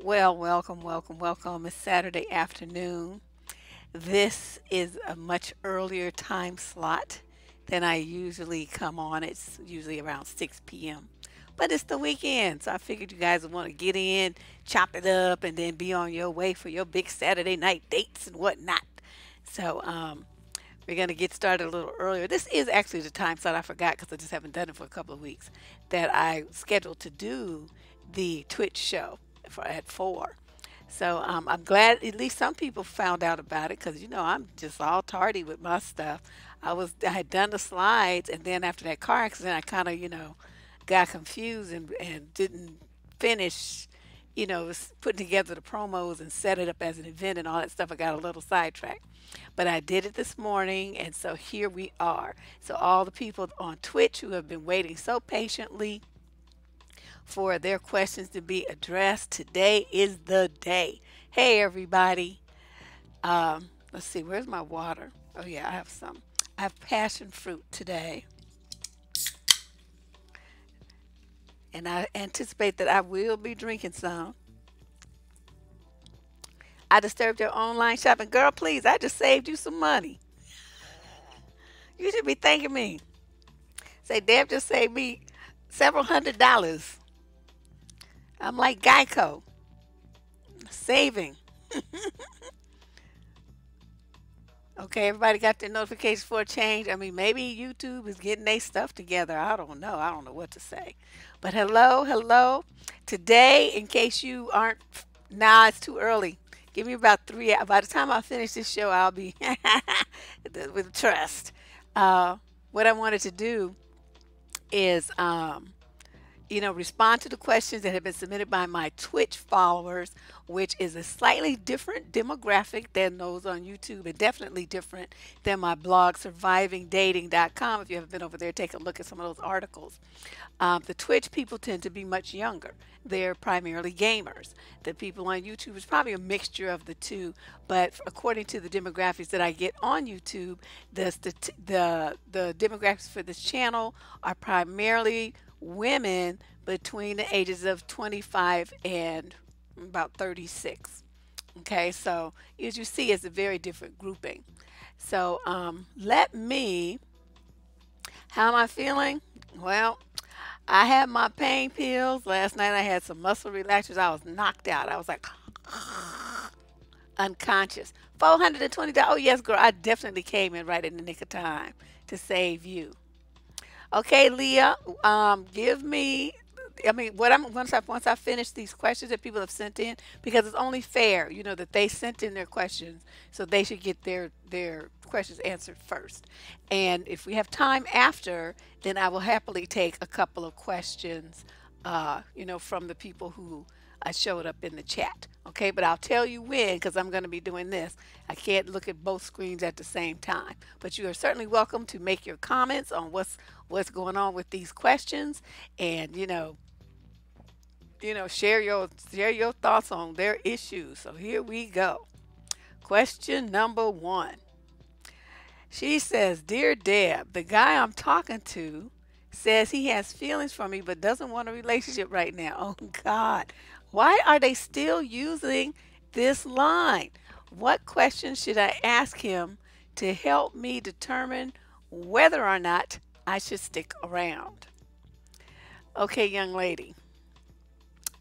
Well, welcome, welcome, welcome. It's Saturday afternoon. This is a much earlier time slot than I usually come on. It's usually around 6 p.m. But it's the weekend, so I figured you guys would want to get in, chop it up, and then be on your way for your big Saturday night dates and whatnot. So, we're going to get started a little earlier. This is actually the time slot I forgot because I just haven't done it for a couple of weeks that I scheduled to do the Twitch show at 4. So, I'm glad at least some people found out about it because I'm just all tardy with my stuff. I had done the slides, and then after that car accident I kind of got confused and didn't finish, putting together the promos and set it up as an event and all that stuff. I got a little sidetracked. But I did it this morning, and so here we are. So, all the people on Twitch who have been waiting so patiently for their questions to be addressed, today is the day. Hey, everybody. Let's see, where's my water? Oh, yeah, I have some. I have passion fruit today, and I anticipate that I will be drinking some. I disturbed your online shopping. Girl, please, I just saved you some money. You should be thanking me. Say, Deb just saved me several $100s. I'm like Geico, saving. Okay, everybody got their notifications for a change. I mean, maybe YouTube is getting their stuff together. I don't know. I don't know what to say. But hello, hello. Today, in case you aren't, nah, it's too early. Give me about 3 hours. By the time I finish this show, I'll be with trust. Uh, what I wanted to do is respond to the questions that have been submitted by my Twitch followers, which is a slightly different demographic than those on YouTube and definitely different than my blog, survivingdating.com. If you haven't been over there, take a look at some of those articles. The Twitch people tend to be much younger. They're primarily gamers. The people on YouTube is probably a mixture of the two, but according to the demographics that I get on YouTube, the demographics for this channel are primarily women between the ages of 25 and about 36. Okay, so as you see, it's a very different grouping. So let me, how am I feeling? Well, I had my pain pills. Last night I had some muscle relaxers. I was knocked out. I was like unconscious. $420. Oh, yes, girl. I definitely came in right in the nick of time to save you. Okay, Leah, give me. I mean, what I'm once I finish these questions that people have sent in, because it's only fair, that they sent in their questions, so they should get their questions answered first. And if we have time after, then I will happily take a couple of questions, from the people who showed up in the chat. Okay, but I'll tell you when because I'm going to be doing this. I can't look at both screens at the same time. But you are certainly welcome to make your comments on what's going on with these questions, and share your thoughts on their issues. So here we go. Question number 1. She says, "Dear Deb, the guy I'm talking to says he has feelings for me but doesn't want a relationship right now." Oh God. Why are they still using this line? What questions should I ask him to help me determine whether or not I should stick around? Okay, young lady,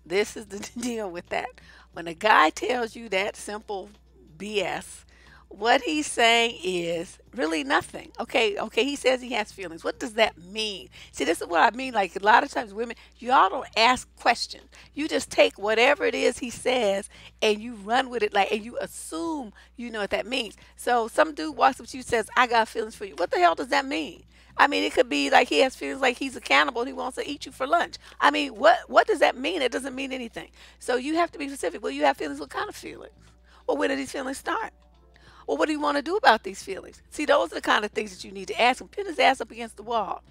this is the deal with that. When a guy tells you that simple BS, what he's saying is really nothing. Okay, he says he has feelings. What does that mean? See, this is what I mean. Like a lot of times, women, y'all don't ask questions. You just take whatever it is he says and you run with it, and you assume you know what that means. So some dude walks up to you and says, "I got feelings for you." What the hell does that mean? I mean, it could be like he has feelings like he's a cannibal and he wants to eat you for lunch. I mean, what does that mean? It doesn't mean anything. So you have to be specific. Well, you have feelings. What kind of feelings? Well, when did these feelings start? Well, what do you want to do about these feelings? See, those are the kind of things that you need to ask him. Pin his ass up against the wall.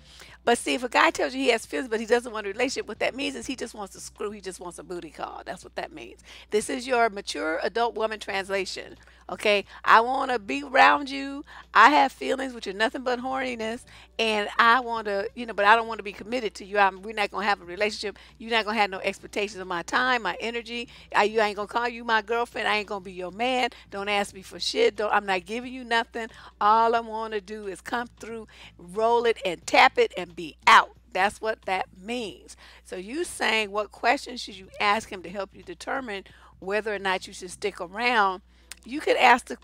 But see, if a guy tells you he has feelings, but he doesn't want a relationship, what that means is he just wants to screw. He just wants a booty call. That's what that means. This is your mature adult woman translation. Okay, I want to be around you. I have feelings, which are nothing but horniness, and I want to, but I don't want to be committed to you. We're not gonna have a relationship. You're not gonna have no expectations of my time, my energy. You ain't gonna call you my girlfriend. I ain't gonna be your man. Don't ask me for shit. Don't. I'm not giving you nothing. All I want to do is come through, roll it, and tap it, and be out. That's what that means. So you saying what questions should you ask him to help you determine whether or not you should stick around? You could ask the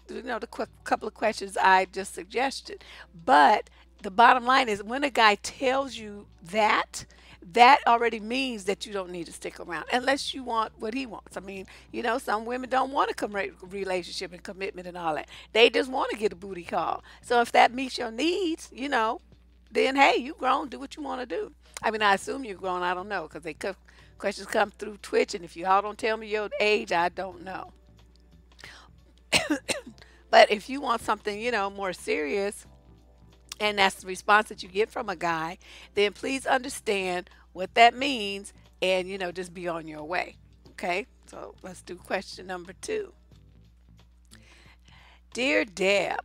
couple of questions I just suggested, but the bottom line is when a guy tells you that, that already means that you don't need to stick around unless you want what he wants. I mean, some women don't want a relationship and commitment and all that. They just want to get a booty call. So if that meets your needs, then hey, you grown, do what you want to do. I mean, I assume you're grown. I don't know because questions come through Twitch, and if you all don't tell me your age, I don't know. But if you want something, more serious, and that's the response that you get from a guy, then please understand what that means and, just be on your way. Okay? So let's do question number 2. Dear Deb,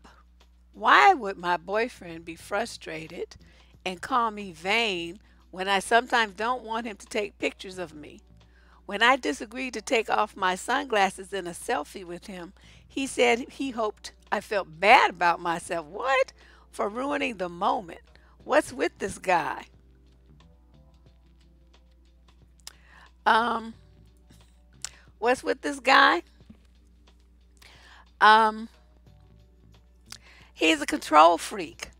why would my boyfriend be frustrated and call me vain when I sometimes don't want him to take pictures of me? When I disagreed to take off my sunglasses in a selfie with him, he said he hoped I felt bad about myself. What? For ruining the moment. What's with this guy? Um, what's with this guy? Um, he's a control freak.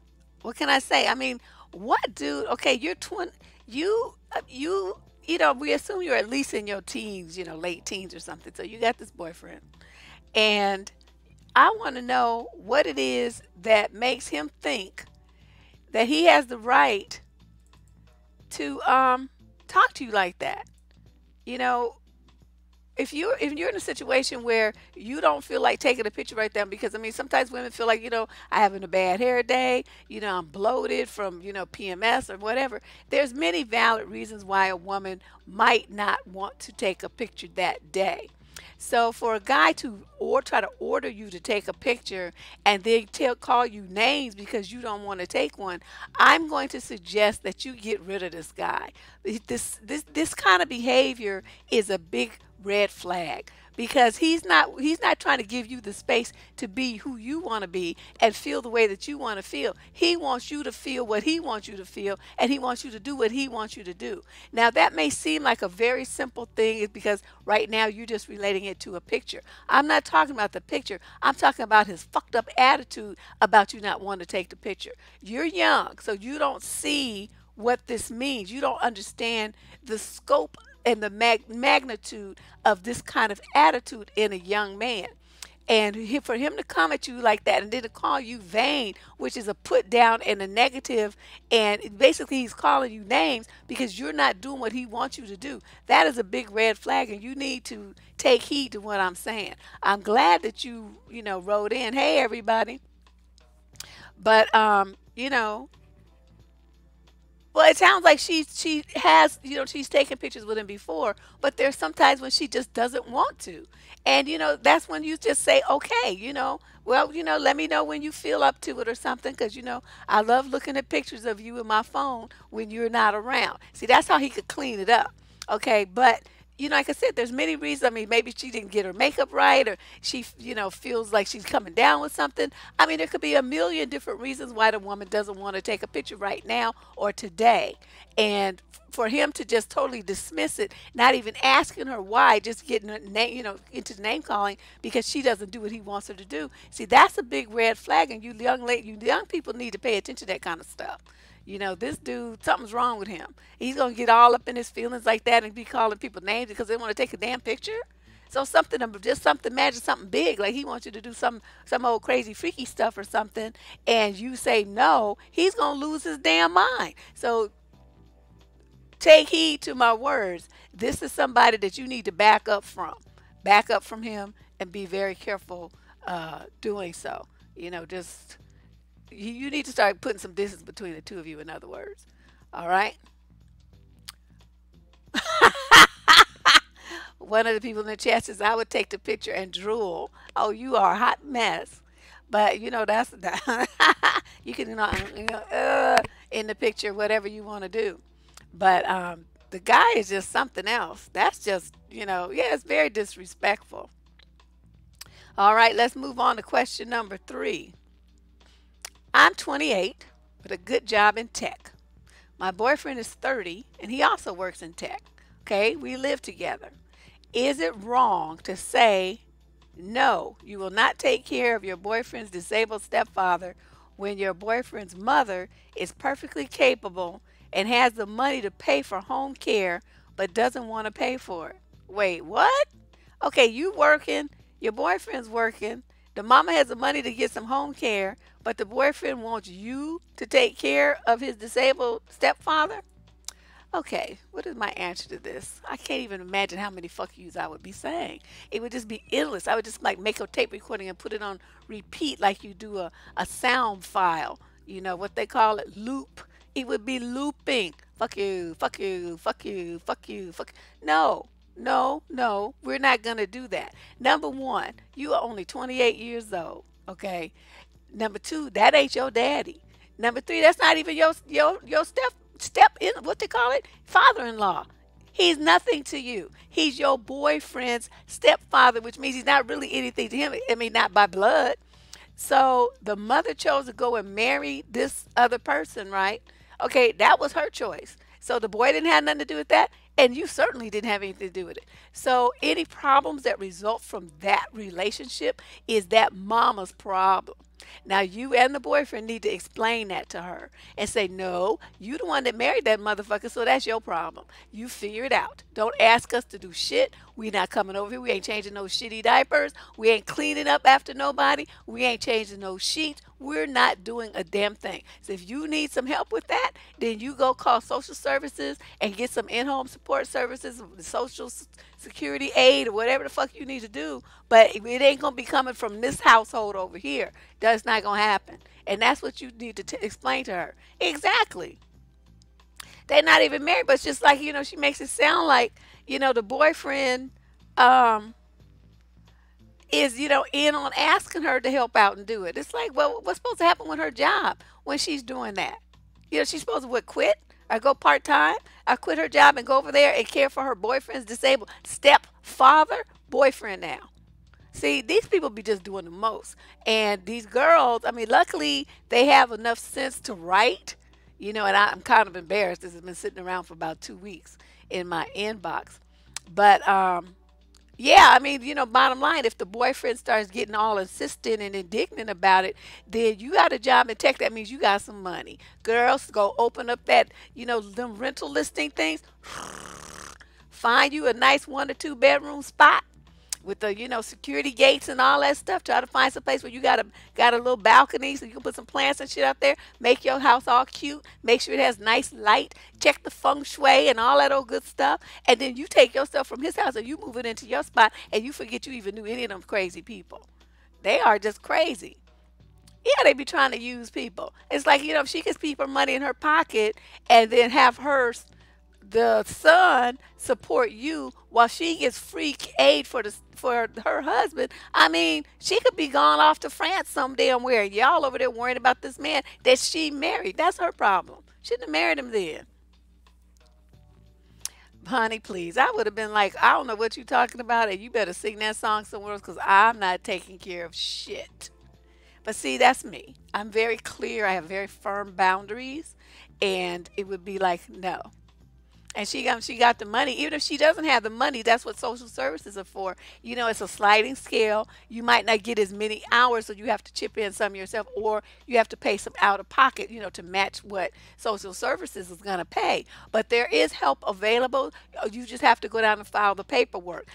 What can I say? I mean, what dude? Okay, you're 20. We assume you're at least in your teens, late teens or something. So you got this boyfriend, and I want to know what it is that makes him think that he has the right to talk to you like that. You know, if you're in a situation where you don't feel like taking a picture right then, because I mean sometimes women feel like, I having a bad hair day, I'm bloated from, PMS or whatever. There's many valid reasons why a woman might not want to take a picture that day. So for a guy to or try to order you to take a picture and then call you names because you don't want to take one, I'm going to suggest that you get rid of this guy. This kind of behavior is a big red flag because he's not trying to give you the space to be who you want to be and feel the way that you want to feel. He wants you to feel what he wants you to feel, and he wants you to do what he wants you to do. Now that may seem like a very simple thing is because right now you're just relating it to a picture. I'm not talking about the picture. I'm talking about his fucked up attitude about you not wanting to take the picture. You're young, so you don't see what this means. You don't understand the scope and the magnitude of this kind of attitude in a young man. And for him to come at you like that and then to call you vain, which is a put down and a negative, and basically he's calling you names because you're not doing what he wants you to do. That is a big red flag, and you need to take heed to what I'm saying. I'm glad that you wrote in, hey everybody, but well, it sounds like she has, she's taken pictures with him before, but there's sometimes when she just doesn't want to. And that's when you just say, okay, well, let me know when you feel up to it or something, because I love looking at pictures of you in my phone when you're not around. See, that's how he could clean it up. Okay, but like I said, there's many reasons. I mean, maybe she didn't get her makeup right, or she, feels like she's coming down with something. I mean, there could be a million different reasons why the woman doesn't want to take a picture right now or today. And for him to just totally dismiss it, not even asking her why, just getting her name, into name calling because she doesn't do what he wants her to do. See, that's a big red flag, and you young people need to pay attention to that kind of stuff. This dude, something's wrong with him. He's going to get all up in his feelings like that and be calling people names because they want to take a damn picture. So just something, imagine something big, like he wants you to do some old crazy freaky stuff or something, and you say no, he's going to lose his damn mind. So take heed to my words. This is somebody that you need to back up from. Back up from him and be very careful doing so. Just you need to start putting some distance between the two of you. In other words, all right. One of the people in the chat says, I would take the picture and drool. Oh, you are a hot mess. But that's you can in the picture whatever you want to do. But the guy is just something else. That's just yeah, it's very disrespectful. All right, let's move on to question number 3. I'm 28 with a good job in tech. My boyfriend is 30 and he also works in tech. Okay, we live together. Is it wrong to say, no, you will not take care of your boyfriend's disabled stepfather when your boyfriend's mother is perfectly capable and has the money to pay for home care but doesn't want to pay for it? Wait, what? Okay, you working, your boyfriend's working, the mama has the money to get some home care, but the boyfriend wants you to take care of his disabled stepfather? Okay, what is my answer to this? I can't even imagine how many fuck yous I would be saying. It would just be endless. I would just like make a tape recording and put it on repeat like you do a sound file. You know what they call it? Loop. It would be looping. Fuck you, fuck you, fuck you, fuck you, fuck. No, no, no, we're not going to do that. Number one, you are only 28 years old, okay? Number two, that ain't your daddy. Number three, that's not even your step in what they call it, father-in-law. He's nothing to you. He's your boyfriend's stepfather, which means he's not really anything to him. I mean, not by blood. So the mother chose to go and marry this other person, right? Okay, that was her choice. So the boy didn't have nothing to do with that, and you certainly didn't have anything to do with it. So any problems that result from that relationship is that mama's problem. Now you and the boyfriend need to explain that to her and say, no, you the one that married that motherfucker, so that's your problem. You figure it out. Don't ask us to do shit. We not coming over here. We ain't changing no shitty diapers. We ain't cleaning up after nobody. We ain't changing no sheets. We're not doing a damn thing. So if you need some help with that, then you go call social services and get some in-home support services, social security aid, or whatever the fuck you need to do. But it ain't going to be coming from this household over here. That's not going to happen. And that's what you need to explain to her. Exactly. They're not even married, but it's just like, she makes it sound like, the boyfriend is, in on asking her to help out and do it. It's like, well, what's supposed to happen with her job when she's doing that? She's supposed to quit or go part-time or quit her job and go over there and care for her boyfriend's disabled stepfather boyfriend now. See, these people be just doing the most. And these girls, I mean, luckily they have enough sense to write, and I'm kind of embarrassed. This has been sitting around for about 2 weeks in my inbox. But yeah, I mean, bottom line, if the boyfriend starts getting all insistent and indignant about it, then you got a job in tech. That means you got some money. Girls, go open up that, them rental listing things. Find you a nice 1 or 2 bedroom spot with the security gates and all that stuff. Try to find some place where you got a little balcony so you can put some plants and shit out there. Make your house all cute. Make sure it has nice light. Check the feng shui and all that old good stuff. And then you take your stuff from his house and you move it into your spot and you forget you even knew any of them crazy people. They are just crazy. Yeah, they be trying to use people. It's like, if she can keep her money in her pocket and then have the son support you while she gets free aid for her husband. I mean, she could be gone off to France some damn where. Y'all over there worrying about this man that she married. That's her problem. Shouldn't have married him then. Honey, please. I would have been like, I don't know what you're talking about, and you better sing that song somewhere else because I'm not taking care of shit. But see, that's me. I'm very clear. I have very firm boundaries, and it would be like, no. And she got the money. Even if she doesn't have the money, that's what social services are for. It's a sliding scale. You might not get as many hours, so you have to chip in some yourself, or you have to pay some out of pocket, to match what social services is going to pay. But there is help available. You just have to go down and file the paperwork,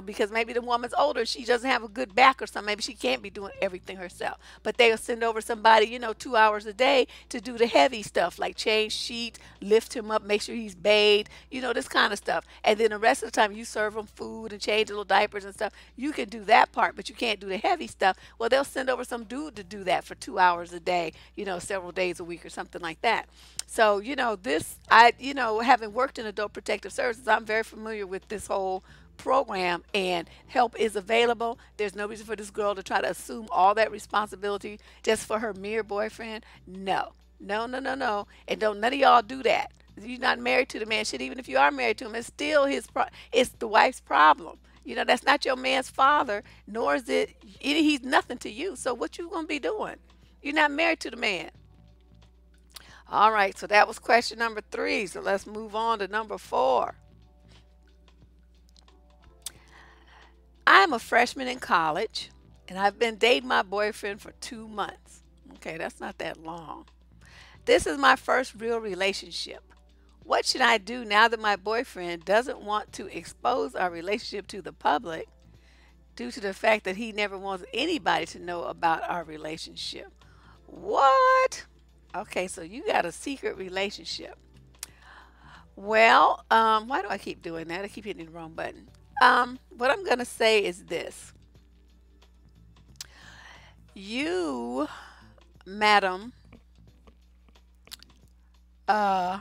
because maybe the woman's older. She doesn't have a good back or something. Maybe she can't be doing everything herself. But they'll send over somebody, 2 hours a day to do the heavy stuff, like change sheet, lift him up, make sure he's bathed, this kind of stuff. And then the rest of the time you serve them food and change little diapers and stuff. You can do that part, but you can't do the heavy stuff. Well, they'll send over some dude to do that for 2 hours a day, several days a week or something like that. So, having worked in adult protective services, I'm very familiar with this whole program, and help is available. There's no reason for this girl to try to assume all that responsibility just for her mere boyfriend. No, no, no, no, no. And don't none of y'all do that. You're not married to the man. Shit, even if you are married to him, it's still it's the wife's problem. That's not your man's father, nor is he's nothing to you. So what you gonna be doing? You're not married to the man. All right, so that was question number 3. So let's move on to number 4. I'm a freshman in college, and I've been dating my boyfriend for 2 months. Okay, that's not that long. This is my first real relationship. What should I do now that my boyfriend doesn't want to expose our relationship to the public due to the fact that he never wants anybody to know about our relationship? What? Okay, so you got a secret relationship. Well, why do I keep doing that? I keep hitting the wrong button. What I'm going to say is this. You, madam, uh,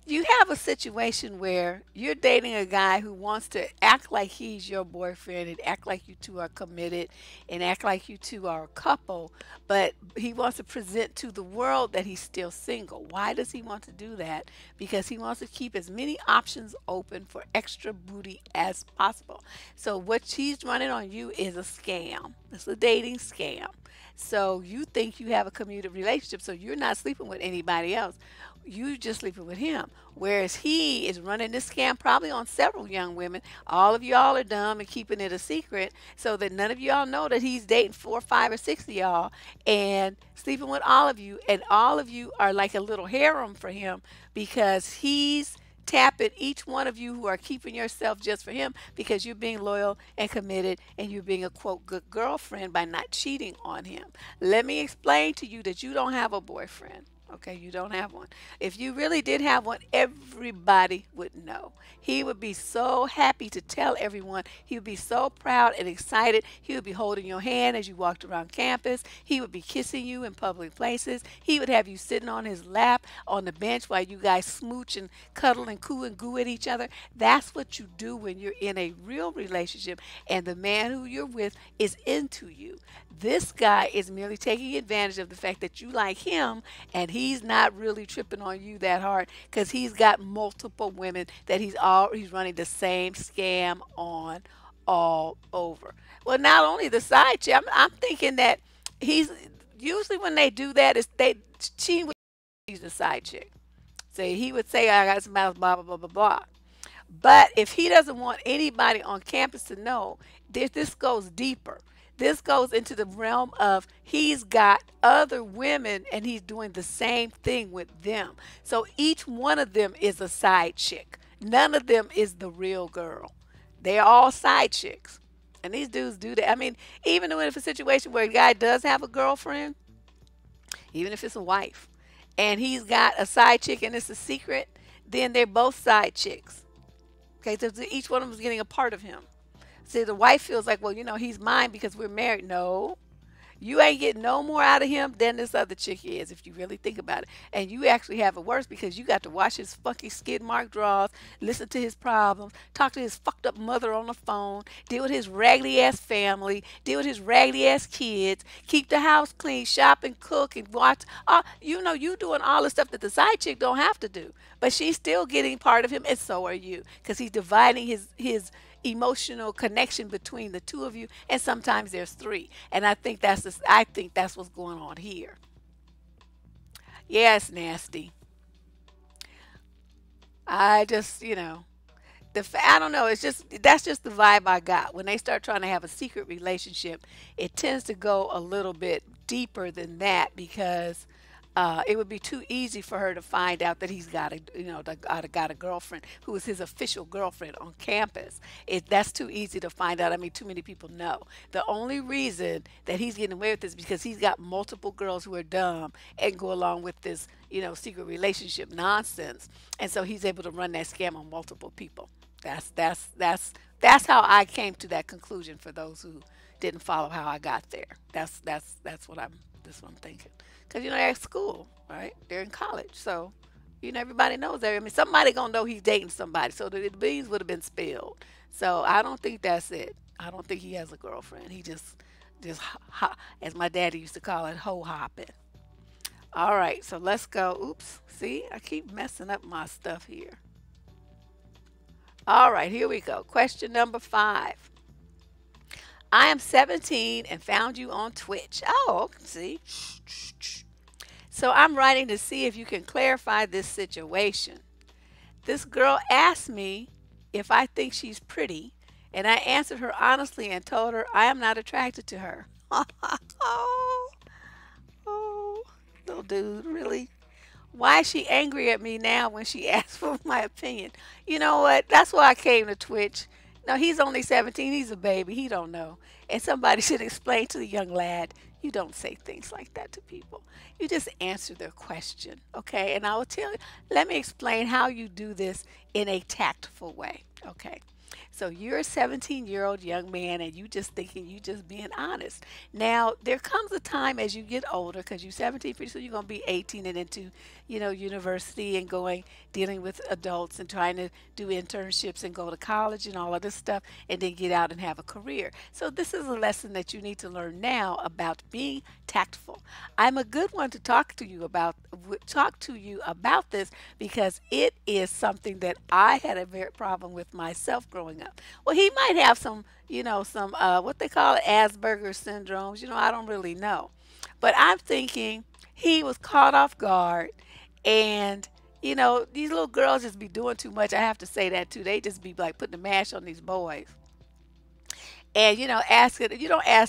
you have a situation where you're dating a guy who wants to act like he's your boyfriend and act like you two are committed and act like you two are a couple, but he wants to present to the world that he's still single. Why does he want to do that? Because he wants to keep as many options open for extra booty as possible. So what he's running on you is a scam. It's a dating scam. So you think you have a committed relationship, so you're not sleeping with anybody else. You just sleeping with him. Whereas he is running this scam probably on several young women. All of y'all are dumb and keeping it a secret so that none of y'all know that he's dating 4, 5, or 6 of y'all and sleeping with all of you. And all of you are like a little harem for him because he's tapping each one of you who are keeping yourself just for him because you're being loyal and committed and you're being a quote good girlfriend by not cheating on him. Let me explain to you that you don't have a boyfriend. Okay, you don't have one. If you really did have one, everybody would know. He would be so happy to tell everyone. He would be so proud and excited. He would be holding your hand as you walked around campus. He would be kissing you in public places. He would have you sitting on his lap on the bench while you guys smooch and cuddle and coo and goo at each other. That's what you do when you're in a real relationship and the man who you're with is into you. This guy is merely taking advantage of the fact that you like him and he's not really tripping on you that hard because he's got multiple women that he's running the same scam on all over. Well, not only the side chick, I'm thinking that he's usually when they do that is they cheating with he's the side chick. Say he would say I got some mouth blah blah blah blah blah. But if he doesn't want anybody on campus to know, this goes deeper. This goes into the realm of he's got other women and he's doing the same thing with them. So each one of them is a side chick. None of them is the real girl. They're all side chicks. And these dudes do that. I mean, even if it's a situation where a guy does have a girlfriend, even if it's a wife, and he's got a side chick and it's a secret, then they're both side chicks. Okay, so each one of them is getting a part of him. See, the wife feels like, well, he's mine because we're married. No, you ain't getting no more out of him than this other chick is, if you really think about it. And you actually have it worse because you got to watch his fucking skid mark drawers, listen to his problems, talk to his fucked up mother on the phone, deal with his raggedy ass family, deal with his raggedy ass kids, keep the house clean, shop and cook and watch. You doing all the stuff that the side chick don't have to do. But she's still getting part of him, and so are you, because he's dividing his emotional connection between the two of you, and sometimes there's 3. And I think that's what's going on here. Yeah, it's nasty. I just, I don't know. It's just that's just the vibe I got when they start trying to have a secret relationship. It tends to go a little bit deeper than that because It would be too easy for her to find out that he's got a, got a girlfriend who is his official girlfriend on campus. That's too easy to find out. I mean, too many people know. The only reason that he's getting away with this is because he's got multiple girls who are dumb and go along with this, secret relationship nonsense, and so he's able to run that scam on multiple people. That's how I came to that conclusion. For those who didn't follow how I got there, that's what I'm thinking. Because they're at school, right? They're in college, so everybody knows that. I mean, somebody gonna know he's dating somebody, so the beans would have been spilled. So I don't think that's it. I don't think he has a girlfriend. He just as my daddy used to call it, hoe hopping. All right, so let's go. Oops, see, I keep messing up my stuff here. All right, here we go. Question number 5. I am 17 and found you on Twitch. Oh, see. So I'm writing to see if you can clarify this situation. This girl asked me if I think she's pretty, and I answered her honestly and told her I am not attracted to her. Oh, oh, little dude, really? Why is she angry at me now when she asked for my opinion? You know what? That's why I came to Twitch. No, he's only 17. He's a baby. He don't know. And somebody should explain to the young lad, you don't say things like that to people. You just answer their question, okay? And I will tell you, let me explain how you do this in a tactful way, okay? So you're a 17-year-old young man and you just thinking you just being honest. Now, there comes a time as you get older, because you're 17, pretty soon you're going to be 18 and into, university and dealing with adults and trying to do internships and go to college and all of this stuff and then get out and have a career. So this is a lesson that you need to learn now about being tactful. I'm a good one to talk to you about this because it is something that I had a very problem with myself growing up. Well, he might have some, some what they call it, Asperger's syndromes. I don't really know, but I'm thinking he was caught off guard, and these little girls just be doing too much. I have to say that too. They just be like putting the mash on these boys. And you don't ask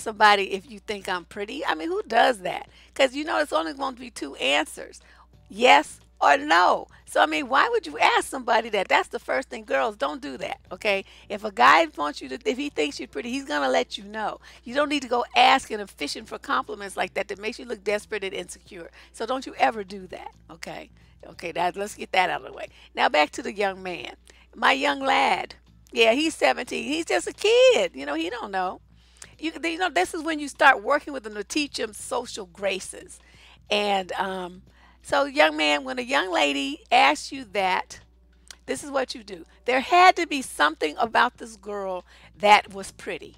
somebody if you think I'm pretty. I mean, who does that? Because it's only going to be two answers, yes or no. So I mean, why would you ask somebody that? That's the first thing. Girls, don't do that, okay? If a guy wants you to, if he thinks you're pretty, he's gonna let you know. You don't need to go asking and fishing for compliments like that makes you look desperate and insecure. So don't you ever do that, okay? Okay, let's get that out of the way. Now back to the young man, my young lad. Yeah, he's 17. He's just a kid. He don't know. This is when you start working with them to teach him social graces. And so, young man, when a young lady asks you that, this is what you do. There had to be something about this girl that was pretty.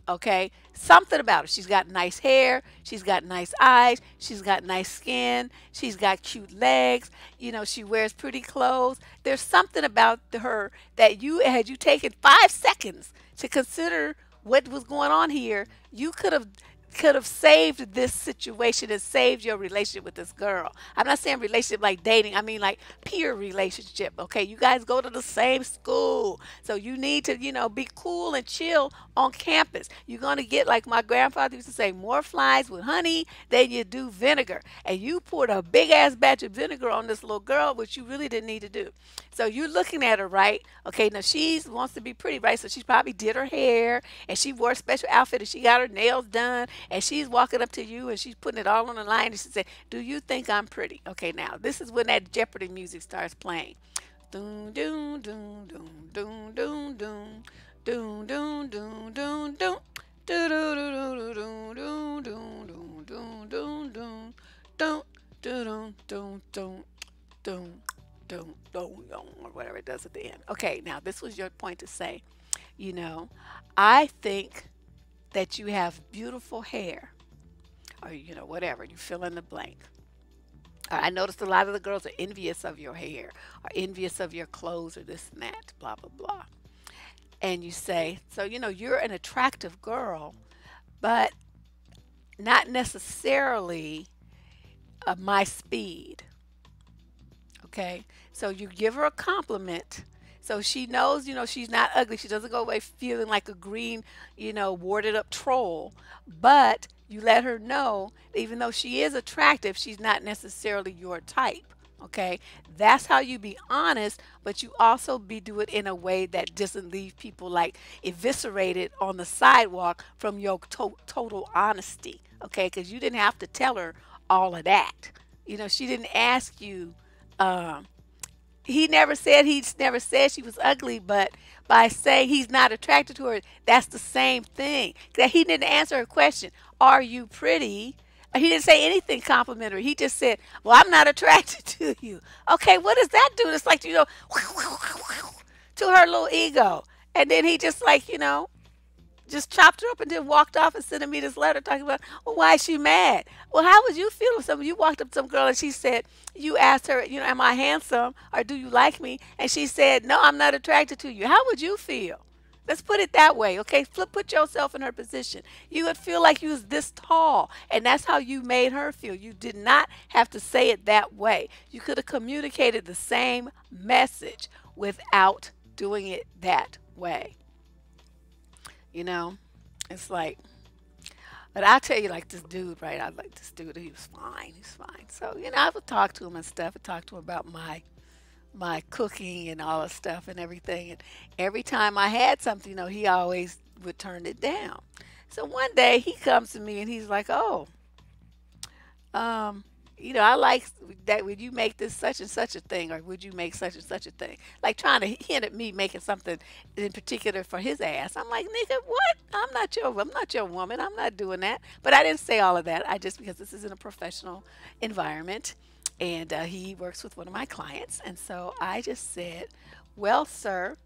Okay, something about her. She's got nice hair, she's got nice eyes, she's got nice skin, she's got cute legs, she wears pretty clothes. There's something about her that had you taken 5 seconds to consider what was going on here, you could have saved this situation and saved your relationship with this girl. I'm not saying relationship like dating. I mean like peer relationship. Okay, you guys go to the same school, so you need to, be cool and chill on campus. You're gonna get, like my grandfather used to say, more flies with honey than you do vinegar. And you poured a big ass batch of vinegar on this little girl, which you really didn't need to do. So you're looking at her, right? Okay, now she wants to be pretty, right? So she probably did her hair and she wore a special outfit and she got her nails done and she's walking up to you and she's putting it all on the line and she said, do you think I'm pretty? Okay, now this is when that Jeopardy music starts playing. Doom, doom, doom, doom, doom, doom, doom, doom, doom, doom, doom, doom. Do do do do do do do do do do do do do do do do do do or whatever it does at the end. Okay, now this was your point to say, I think that you have beautiful hair, or whatever, you fill in the blank. I noticed a lot of the girls are envious of your hair, or envious of your clothes, or this and that, blah blah blah. And you say, so you're an attractive girl, but not necessarily my speed. Okay, so you give her a compliment so she knows, she's not ugly. She doesn't go away feeling like a green, warded up troll, but You let her know, even though she is attractive, she's not necessarily your type. Okay, that's how you be honest, but you also be do it in a way that doesn't leave people like eviscerated on the sidewalk from your total honesty. Okay, because you didn't have to tell her all of that. You know, she didn't ask you. Um, he never said she was ugly, but by saying he's not attracted to her, that's the same thing. That he didn't answer her question, "Are you pretty?" He didn't say anything complimentary. He just said, "Well, I'm not attracted to you." Okay, what does that do? It's like, to her little ego. And then he just like, just chopped her up and then walked off and sent me this letter talking about, well, why is she mad? Well, how would you feel if you walked up to some girl and she said, you asked her, am I handsome or do you like me? And she said, no, I'm not attracted to you. How would you feel? Let's put it that way, okay? Put yourself in her position. You would feel like you was this tall, and that's how you made her feel. You did not have to say it that way. You could have communicated the same message without doing it that way. You know, it's like, but I'll tell you, like this dude, right? I like this dude. He was fine. He's fine. So I would talk to him and stuff. I talk to him about my cooking and all the stuff and everything. And every time I had something, he always would turn it down. So one day he comes to me and he's like, "Oh, um, I like that. Would you make this such and such a thing, or would you make such and such a thing?" Like trying to hint at me making something in particular for his ass. I'm like, "Nigga, what? I'm not your woman. I'm not doing that." But I didn't say all of that. I just because this is in a professional environment, and he works with one of my clients, and so I just said, "Well, sir,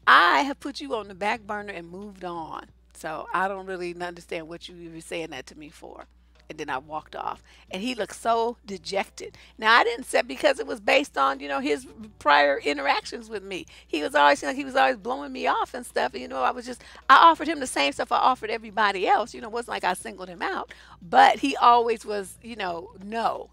I have put you on the back burner and moved on. So I don't really understand what you were saying that to me for." And then I walked off. And he looked so dejected. Now I didn't say because it was based on, his prior interactions with me. He was always like he was always blowing me off and stuff. And I offered him the same stuff I offered everybody else. It wasn't like I singled him out. But he always was, no, no,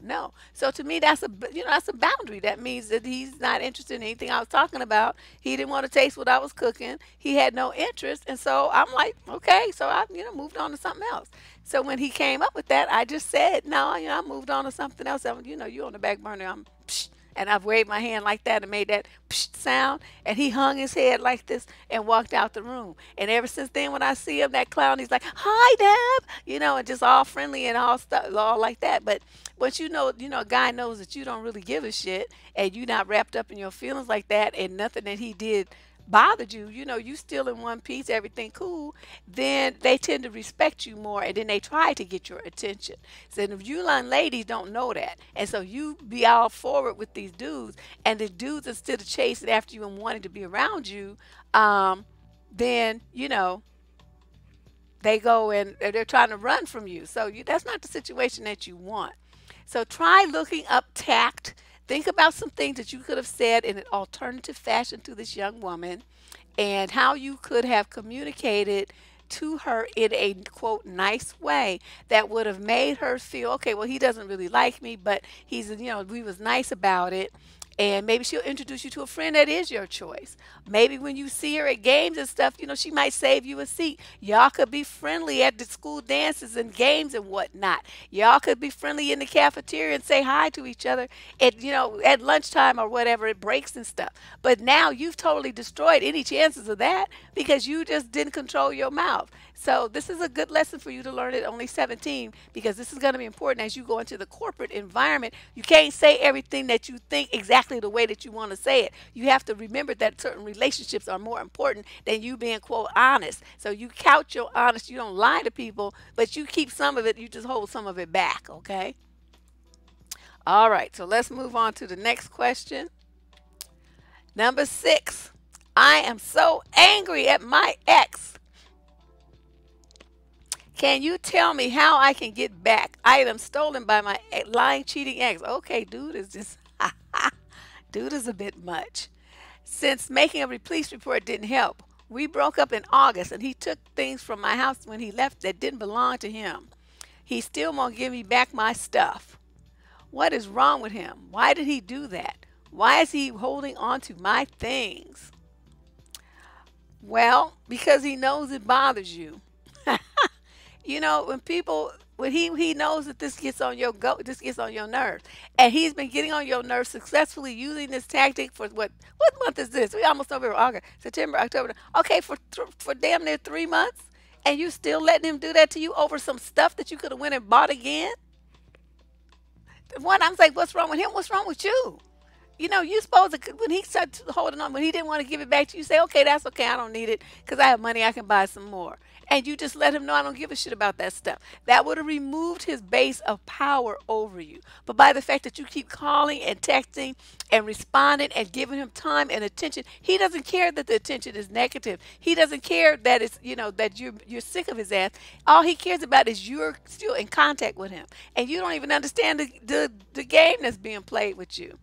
no. So to me that's a boundary. That means that he's not interested in anything I was talking about. He didn't want to taste what I was cooking. He had no interest. And so I'm like, okay, so I, moved on to something else. So when he came up with that, I just said, no, I moved on to something else. You on the back burner. I'm, psh, and I've waved my hand like that and made that psh sound. And he hung his head like this and walked out the room. And ever since then, when I see him, that clown, he's like, "Hi, Deb," and just all friendly and all stuff, all like that. But once a guy knows that you don't really give a shit and you're not wrapped up in your feelings like that, and nothing that he did bothered you, you still in one piece, everything cool, then they tend to respect you more and then they try to get your attention. So if you young ladies don't know that, and so you be all forward with these dudes, and the dudes instead of chasing after you and wanting to be around you, then they go and they're trying to run from you. So that's not the situation that you want. So try looking up tact. Think about some things that you could have said in an alternative fashion to this young woman and how you could have communicated to her in a quote nice way that would have made her feel okay, well, he doesn't really like me, but we was nice about it. And maybe she'll introduce you to a friend that is your choice. Maybe when you see her at games and stuff, she might save you a seat. Y'all could be friendly at the school dances and games and whatnot. Y'all could be friendly in the cafeteria and say hi to each other at lunchtime or whatever, at breaks and stuff. But now you've totally destroyed any chances of that because you just didn't control your mouth. So this is a good lesson for you to learn at only 17, because this is going to be important as you go into the corporate environment. You can't say everything that you think exactly the way that you want to say it. You have to remember that certain relationships are more important than you being quote honest. So you couch your honesty. You don't lie to people, but you keep some of it. You just hold some of it back. Okay. All right. So let's move on to the next question. Number 6. I am so angry at my ex. Can you tell me how I can get back items stolen by my lying, cheating ex? Okay, dude is just, dude is a bit much. Since making a police report didn't help, we broke up in August and he took things from my house when he left that didn't belong to him. He still won't give me back my stuff. What is wrong with him? Why did he do that? Why is he holding on to my things? Well, because he knows it bothers you. You know, when people when he knows that this gets on your nerves, and he's been getting on your nerves successfully using this tactic for what month is this? We almost November, August, September, October. Okay, for damn near 3 months, and you still letting him do that to you over some stuff that you could have went and bought again. One, I'm like, what's wrong with him? What's wrong with you? You know, you supposed to, when he started holding on, when he didn't want to give it back to you, say, okay, that's okay, I don't need it because I have money, I can buy some more. And you just let him know I don't give a shit about that stuff. That would have removed his base of power over you. But by the fact that you keep calling and texting and responding and giving him time and attention, he doesn't care that the attention is negative. He doesn't care that it's, that you're sick of his ass. All he cares about is you're still in contact with him. And you don't even understand the game that's being played with you.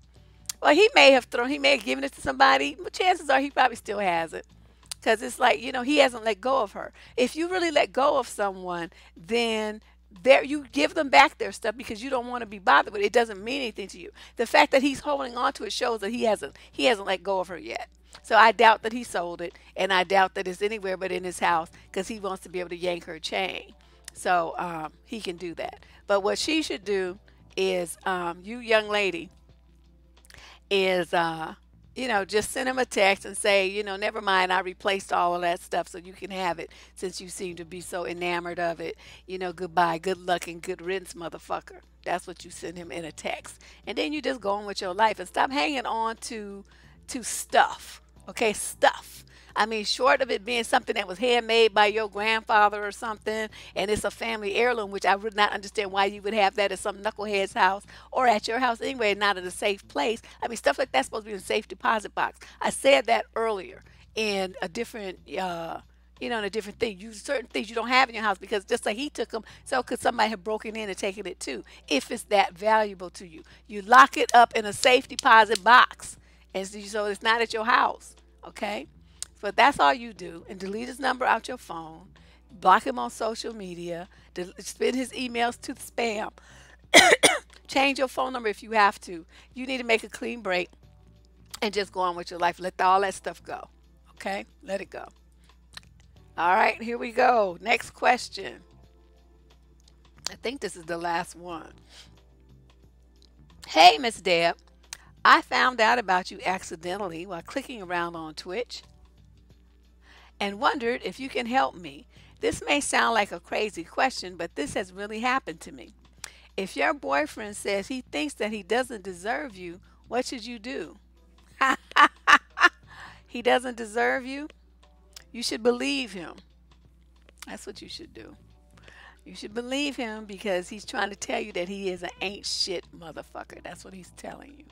Well, he may have given it to somebody, but chances are he probably still has it. Because it's like, he hasn't let go of her. If you really let go of someone, then you give them back their stuff because you don't want to be bothered with it. It doesn't mean anything to you. The fact that he's holding on to it shows that he hasn't let go of her yet. So I doubt that he sold it, and I doubt that it's anywhere but in his house because he wants to be able to yank her chain. So he can do that. But what she should do is, you young lady, is just send him a text and say, never mind, I replaced all of that stuff so you can have it since you seem to be so enamored of it. Goodbye, good luck, and good riddance, motherfucker. That's what you send him in a text. And then you just go on with your life and stop hanging on to stuff. Okay, stuff. I mean, short of it being something that was handmade by your grandfather or something, and it's a family heirloom, which I would not understand why you would have that at some knucklehead's house or at your house anyway, not in a safe place. I mean, stuff like that's supposed to be in a safe deposit box. I said that earlier in a different, in a different thing. You certain things you don't have in your house because just like he took them, so could somebody have broken in and taken it too. If it's that valuable to you, you lock it up in a safe deposit box, and so it's not at your house. Okay. But that's all you do, and delete his number out your phone, block him on social media, spin his emails to the spam, change your phone number if you have to. You need to make a clean break and just go on with your life. Let all that stuff go. Okay? Let it go. All right, here we go. Next question. I think this is the last one. Hey, Miss Deb. I found out about you accidentally while clicking around on Twitch and wondered if you can help me. This may sound like a crazy question, but this has really happened to me. If your boyfriend says he thinks that he doesn't deserve you, what should you do? He doesn't deserve you? You should believe him. That's what you should do. You should believe him because he's trying to tell you that he is an ain't shit motherfucker. That's what he's telling you.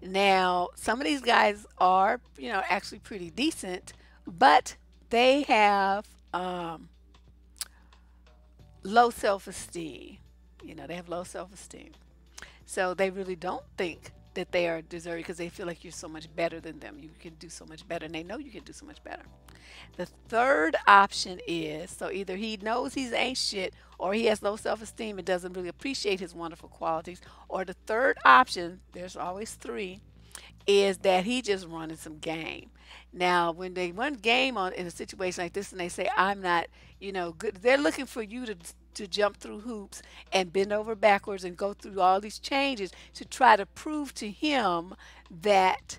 Now, some of these guys are, actually pretty decent, but they have low self-esteem. They have low self-esteem. So they really don't think that they are deserving because they feel like you're so much better than them. You can do so much better, and they know you can do so much better. The third option is, so either he knows he's ain't shit, or he has low self-esteem and doesn't really appreciate his wonderful qualities, or the third option, there's always three, is that he just running some game. Now, when they run game in a situation like this and they say, I'm not, good, they're looking for you to jump through hoops and bend over backwards and go through all these changes to try to prove to him that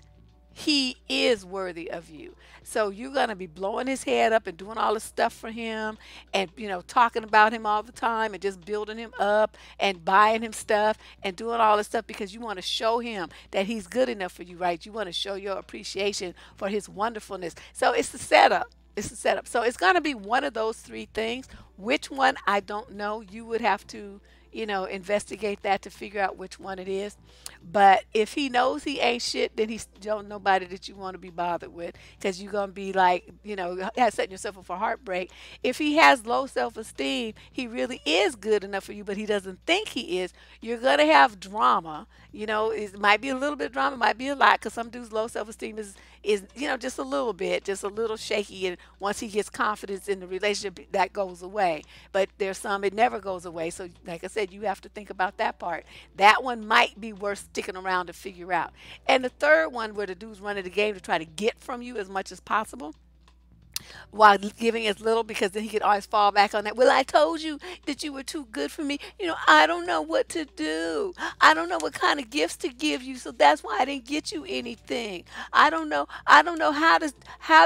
he is worthy of you. So you're going to be blowing his head up and doing all this stuff for him and, talking about him all the time and just building him up and buying him stuff and doing all this stuff because you want to show him that he's good enough for you, right? You want to show your appreciation for his wonderfulness. So it's the setup. It's the setup. So it's going to be one of those three things. Which one, I don't know. You would have to, investigate that to figure out which one it is. But if he knows he ain't shit, then he's don't nobody that you want to be bothered with because you're going to be like, setting yourself up for heartbreak. If he has low self-esteem, he really is good enough for you, but he doesn't think he is. You're going to have drama. It might be a little bit of drama, might be a lot because some dudes' low self-esteem is just a little bit, just a little shaky. And once he gets confidence in the relationship, that goes away. But there's some, it never goes away. So like I said, you have to think about that part. That one might be worth sticking around to figure out. And the third one, where the dude's running the game to try to get from you as much as possible, while giving as little, because then he could always fall back on that. Well, I told you that you were too good for me. I don't know what to do. I don't know what kind of gifts to give you, so that's why I didn't get you anything. I don't know how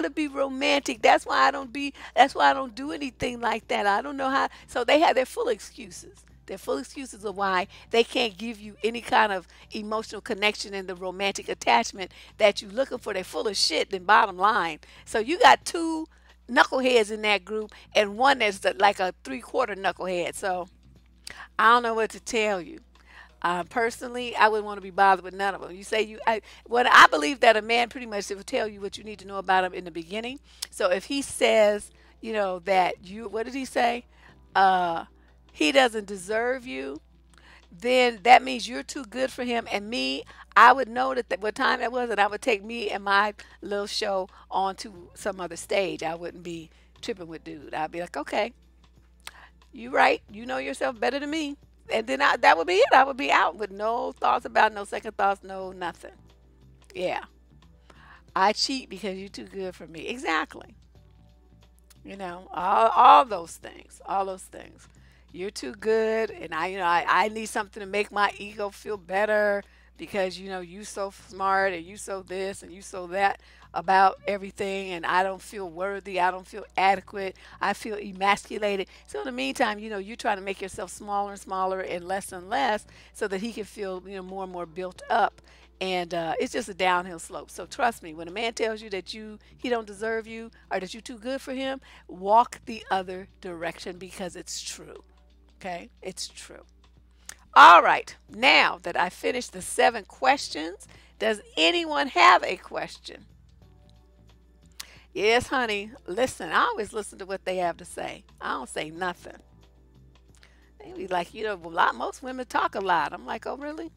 to be romantic. That's why I don't do anything like that. I don't know how. So they have their full excuses. They're full excuses of why they can't give you any kind of emotional connection in the romantic attachment that you're looking for. They're full of shit, then bottom line. So you got two knuckleheads in that group and one that's like a three-quarter knucklehead. So I don't know what to tell you. Personally, I wouldn't want to be bothered with none of them. You say what I believe that a man pretty much will tell you what you need to know about him in the beginning. So if he says, that what did he say? Uh, he doesn't deserve you, then that means you're too good for him. And me, I would know that what time that was, and I would take me and my little show on to some other stage. I wouldn't be tripping with dude. I'd be like, okay, you right. You know yourself better than me. And then that would be it. I would be out with no thoughts about, no second thoughts, no nothing. Yeah. I cheat because you're too good for me. Exactly. All those things. All those things. You're too good, and I need something to make my ego feel better because you so smart and you so this and you so that about everything, and I don't feel worthy. I don't feel adequate. I feel emasculated. So in the meantime, you're trying to make yourself smaller and smaller and less so that he can feel more and more built up. And it's just a downhill slope. So trust me, when a man tells you that he don't deserve you or that you're too good for him, walk the other direction because it's true. Okay, it's true. All right, now that I finished the 7 questions, does anyone have a question? Yes, honey. Listen, I always listen to what they have to say. I don't say nothing. They be like, most women talk a lot. I'm like, oh, really?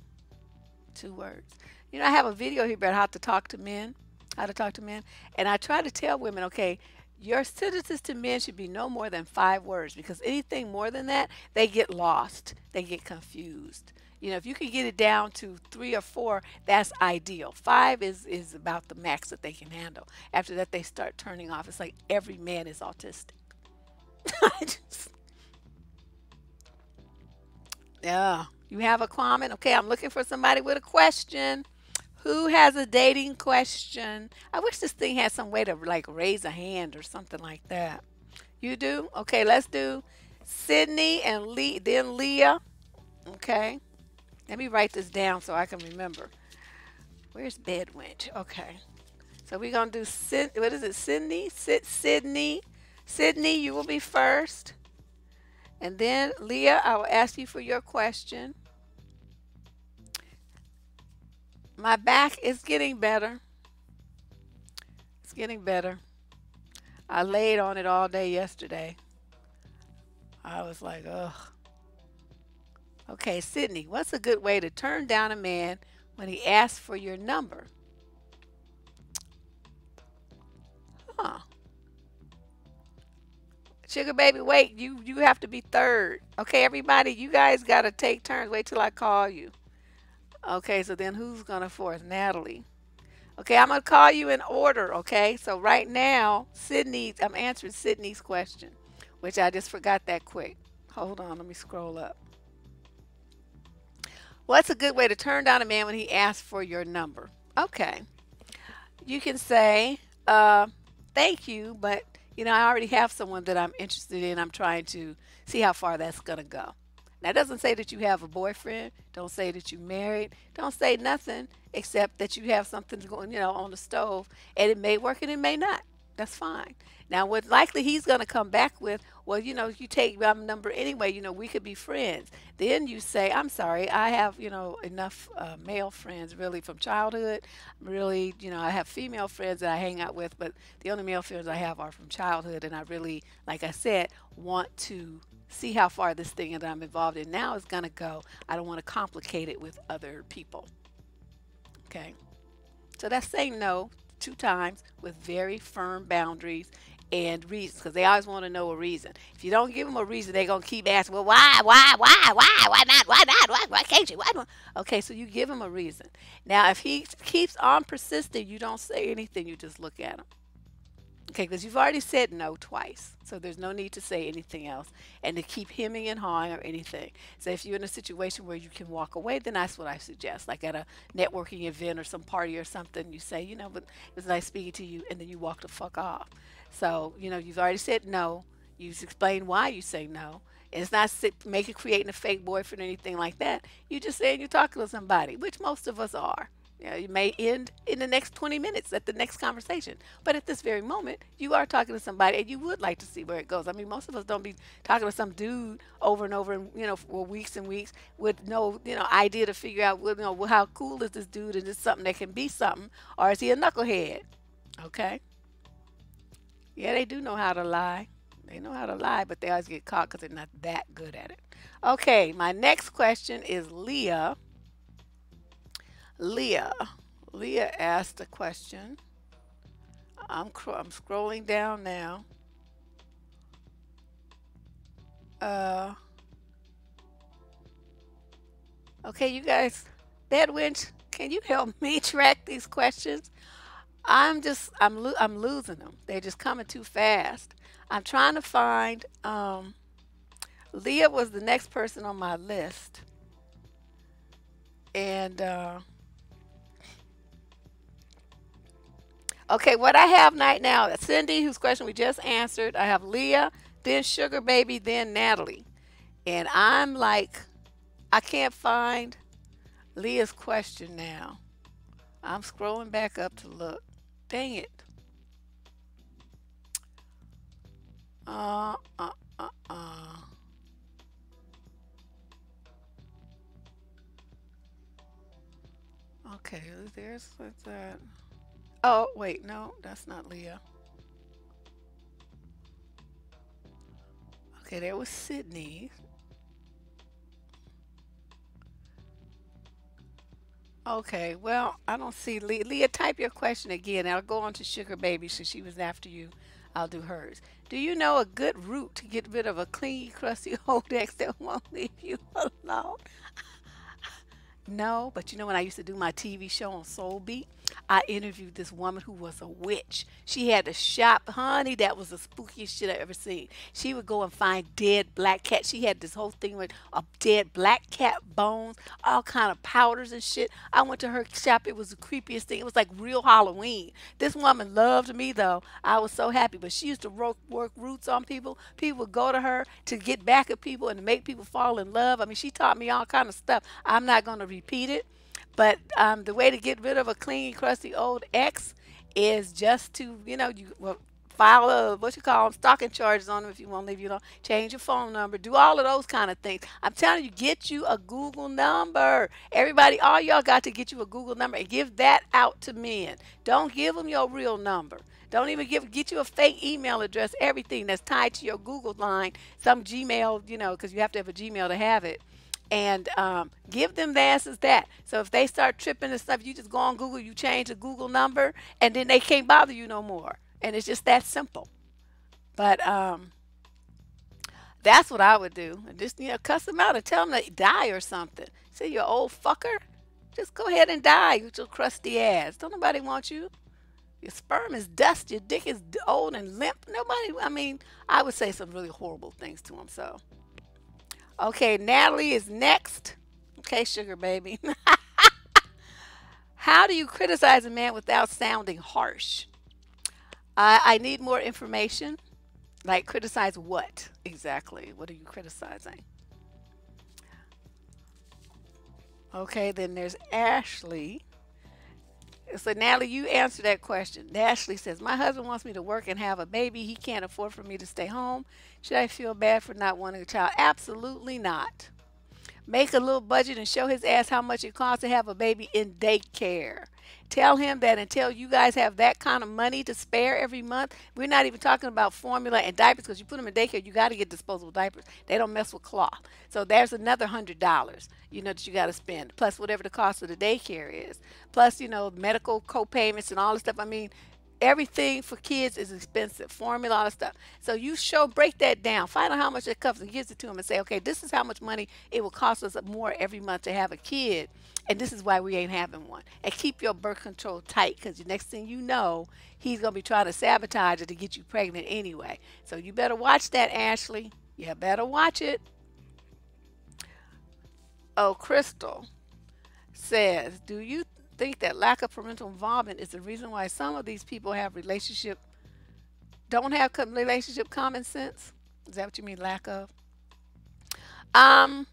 2 words. I have a video here about how to talk to men, and I try to tell women, okay, your sentences to men should be no more than 5 words because anything more than that, they get lost. They get confused. If you can get it down to 3 or 4, that's ideal. 5 is about the max that they can handle. After that, they start turning off. It's like every man is autistic. I just, yeah. You have a comment? Okay, I'm looking for somebody with a question. Who has a dating question? I wish this thing had some way to like raise a hand or something like that. You do? Okay, let's do Sydney and then Leah. Okay. Let me write this down so I can remember. Where's Bedwinch? Okay. So we're going to do, what is it, Sydney? Sydney. Sydney, you will be first. And then Leah, I will ask you for your question. My back is getting better. It's getting better. I laid on it all day yesterday. I was like, ugh. Okay, Sydney, what's a good way to turn down a man when he asks for your number? Huh. Sugar baby, wait, you have to be third. Okay, everybody, you guys got to take turns. Wait till I call you. Okay, so then who's going to fourth? Natalie. Okay, I'm going to call you in order, okay? So right now, I'm answering Sydney's question, which I just forgot that quick. Hold on, let me scroll up. What's a good way to turn down a man when he asks for your number? Okay. You can say, thank you, but, I already have someone that I'm interested in. I'm trying to see how far that's going to go. That doesn't say that you have a boyfriend. Don't say that you're married. Don't say nothing except that you have something going, on the stove, and it may work and it may not. That's fine. Now, what likely he's going to come back with, well, you take my number anyway, we could be friends. Then you say, I'm sorry, I have, enough male friends really from childhood. Really, I have female friends that I hang out with, but the only male friends I have are from childhood. And I really, like I said, want to see how far this thing that I'm involved in now is going to go. I don't want to complicate it with other people. Okay. So that's saying no 2 times with very firm boundaries and reasons, because they always want to know a reason. If you don't give them a reason, they're going to keep asking, well, why not, why can't you, why not? Okay, so you give him a reason. Now, if he keeps on persisting, you don't say anything, you just look at him. Okay, because you've already said no twice, so there's no need to say anything else and to keep hemming and hawing or anything. So if you're in a situation where you can walk away, then that's what I suggest. Like at a networking event or some party or something, you say, but it was nice speaking to you, and then you walk the fuck off. So, you've already said no. You've explained why you say no. And it's not making creating a fake boyfriend or anything like that. You just saying you're talking to somebody, which most of us are. You may end in the next 20 minutes at the next conversation. But at this very moment, you are talking to somebody and you would like to see where it goes. I mean, most of us don't be talking to some dude over and over and, for weeks and weeks with no, idea to figure out, well, how cool is this dude? And is something that can be something? Or is he a knucklehead? Okay. Yeah, they do know how to lie. They know how to lie, but they always get caught because they're not that good at it. Okay, my next question is Leah. Leah. Leah asked a question. I'm scrolling down now. Uh, okay, you guys, Bedwinch, can you help me track these questions? I'm losing them. They're just coming too fast. I'm trying to find. Leah was the next person on my list, and okay, what I have right now, Cindy, whose question we just answered. I have Leah, then Sugar Baby, then Natalie, and I'm like, I can't find Leah's question now. I'm scrolling back up to look. Dang it. Uh, uh, uh, uh. Okay, what's that? Oh, wait, no, that's not Leah. Okay, there was Sydney. Okay, well, I don't see Leah. Leah, type your question again. I'll go on to Sugar Baby since she was after you. I'll do hers. Do you know a good route to get rid of a clingy, crusty old ex that won't leave you alone? No, but when I used to do my TV show on Soul Beat, I interviewed this woman who was a witch. She had a shop, honey, that was the spookiest shit I ever seen. She would go and find dead black cats. She had this whole thing with a dead black cat bones, all kind of powders and shit. I went to her shop. It was the creepiest thing. It was like real Halloween. This woman loved me though. I was so happy. But she used to work roots on people. People would go to her to get back at people and to make people fall in love. I mean, she taught me all kind of stuff. I'm not going to repeat it. But the way to get rid of a clingy, crusty old ex is just to, file what you call them, stalking charges on them if you want to leave you alone. Change your phone number. Do all of those kind of things. I'm telling you, get you a Google number. Everybody, all y'all got to get you a Google number and give that out to men. Don't give them your real number. Don't even get you a fake email address. Everything that's tied to your Google line, some Gmail, because you have to have a Gmail to have it, and give them the answers that. So if they start tripping and stuff, you just go on Google, you change the Google number, and then they can't bother you no more. And it's just that simple. But that's what I would do. And just cuss them out and tell them to die or something. Say you old fucker, just go ahead and die with your crusty ass. Don't nobody want you. Your sperm is dust. Your dick is old and limp. Nobody. I mean, I would say some really horrible things to them. So. Okay, Natalie is next. Okay, Sugar Baby. How do you criticize a man without sounding harsh? I need more information. Like, criticize what exactly? What are you criticizing? Okay, then there's Ashley. So, Natalie, you answer that question. Ashley says, my husband wants me to work and have a baby. He can't afford for me to stay home. Should I feel bad for not wanting a child? Absolutely not. Make a little budget and show his ass how much it costs to have a baby in daycare. Tell him that until you guys have that kind of money to spare every month, we're not even talking about formula and diapers because you put them in daycare, you got to get disposable diapers. They don't mess with cloth. So there's another $100, that you got to spend, plus whatever the cost of the daycare is, plus, medical co-payments and all this stuff. I mean, everything for kids is expensive, formula, all that stuff. So you break that down, find out how much it costs and gives it to them and say, okay, this is how much money it will cost us more every month to have a kid. And this is why we ain't having one. And keep your birth control tight, because the next thing you know, he's going to be trying to sabotage it to get you pregnant anyway. So you better watch that, Ashley. You better watch it. Oh, Crystal says, do you think that lack of parental involvement is the reason why some of these people don't have relationship common sense? Is that what you mean, lack of? Um,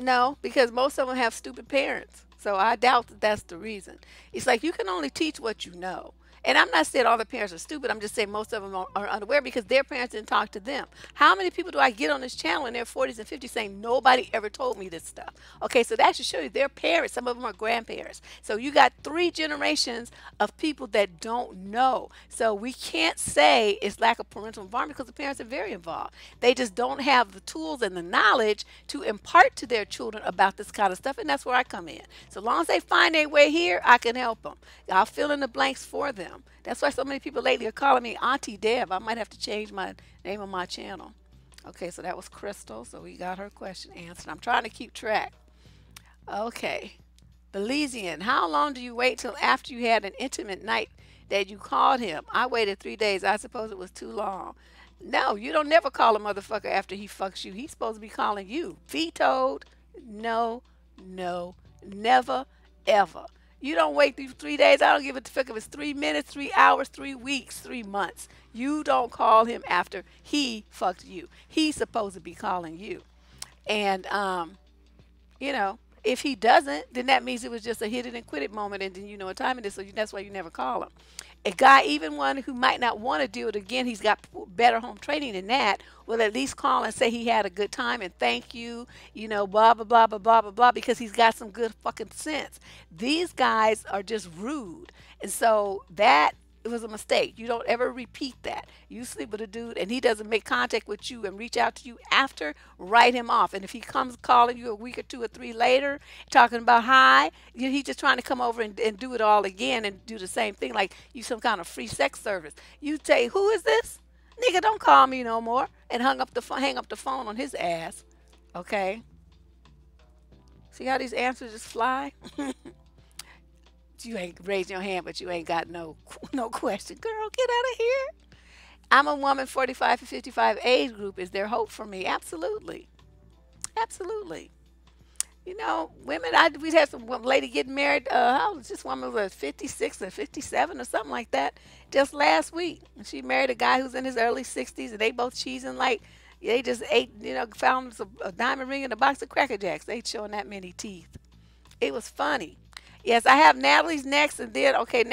No, because most of them have stupid parents. So I doubt that that's the reason. It's like you can only teach what you know. And I'm not saying all the parents are stupid. I'm just saying most of them are unaware because their parents didn't talk to them. How many people do I get on this channel in their 40s and 50s saying nobody ever told me this stuff? Okay, so that should show you their parents. Some of them are grandparents. So you got 3 generations of people that don't know. So we can't say it's lack of parental involvement because the parents are very involved. They just don't have the tools and the knowledge to impart to their children about this kind of stuff. And that's where I come in. So long as they find their way here, I can help them. I'll fill in the blanks for them. That's why so many people lately are calling me Auntie Deb. I might have to change my name on my channel. Okay, so that was Crystal. So we got her question answered. I'm trying to keep track. Okay. Belizean, how long do you wait till after you had an intimate night that you called him? I waited 3 days. I suppose it was too long. No, you don't never call a motherfucker after he fucks you. He's supposed to be calling you. Vetoed. No, no, never, ever. You don't wait these 3 days. I don't give a fuck if it's 3 minutes, 3 hours, 3 weeks, 3 months. You don't call him after he fucked you. He's supposed to be calling you. And you know, if he doesn't, then that means it was just a hit it and quit it moment, and then you know what time it is, so that's why you never call him. A guy, even one who might not want to do it again, he's got better home training than that, will at least call and say he had a good time and thank you, you know, blah, blah, blah, blah, blah, blah, blah, because he's got some good fucking sense. These guys are just rude. And so that it was a mistake. You don't ever repeat that. You sleep with a dude and he doesn't make contact with you and reach out to you after, write him off. And if he comes calling you a week or 2 or 3 later, talking about hi, he's just trying to come over and do it all again and do the same thing like you some kind of free sex service. You say, who is this? Nigga, don't call me no more. And hang up the phone on his ass. Okay? See how these answers just fly? You ain't raised your hand, but you ain't got no question. Girl, get out of here. I'm a woman 45 to 55 age group. Is there hope for me? Absolutely. Absolutely. You know, women, we had some lady getting married. How was this woman was 56 or 57 or something like that just last week. And she married a guy who's in his early 60s, and they both cheesing like they just ate, you know, found a diamond ring in a box of Cracker Jacks. They ain't showing that many teeth. It was funny. Yes, I have Natalie's next, and then, okay,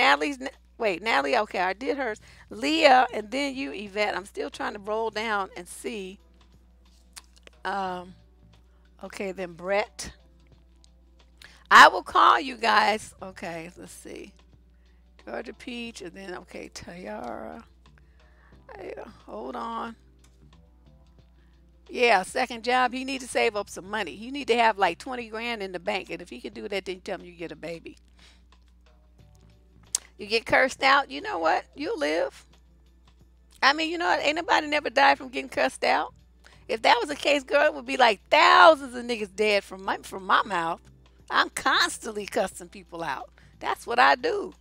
wait, Natalie, okay, I did hers. Leah, and then you, Yvette. I'm still trying to roll down and see. Okay, then Brett. I will call you guys. Okay, let's see. Georgia Peach, and then, okay, Tayara. Yeah, hold on. Yeah, second job. He need to save up some money. You need to have like 20 grand in the bank. And if he can do that, then you tell him you get a baby. You get cursed out. You know what? You'll live. I mean, you know what? Ain't nobody never died from getting cursed out. If that was the case, girl, it would be like thousands of niggas dead from my mouth. I'm constantly cussing people out. That's what I do.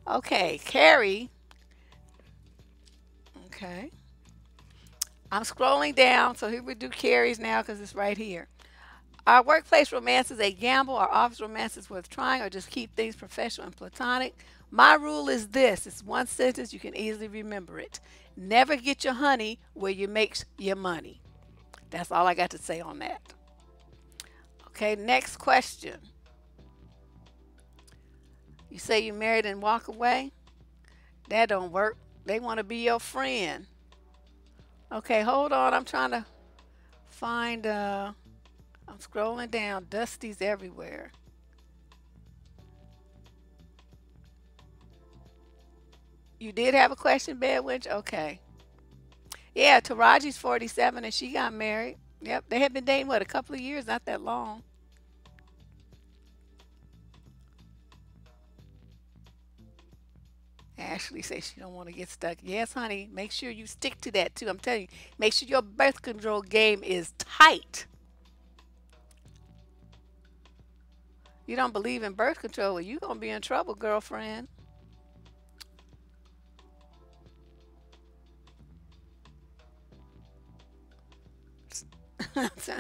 Okay, Carrie. Okay. I'm scrolling down, so here we do Carrie's now because it's right here. Are workplace romances a gamble? Are office romances worth trying, or just keep things professional and platonic? My rule is this. It's one sentence. You can easily remember it. Never get your honey where you make your money. That's all I got to say on that. Okay, next question. You say you married and walk away? That don't work. They want to be your friend. Okay, hold on. I'm trying to find, I'm scrolling down. Dusty's everywhere. You did have a question, Bedwitch? Okay. Yeah, Taraji's 47 and she got married. Yep, they had been dating, what, a couple of years? Not that long. Ashley says she don't want to get stuck. Yes, honey. Make sure you stick to that too. I'm telling you, make sure your birth control game is tight. You don't believe in birth control, well, you're gonna be in trouble, girlfriend. So,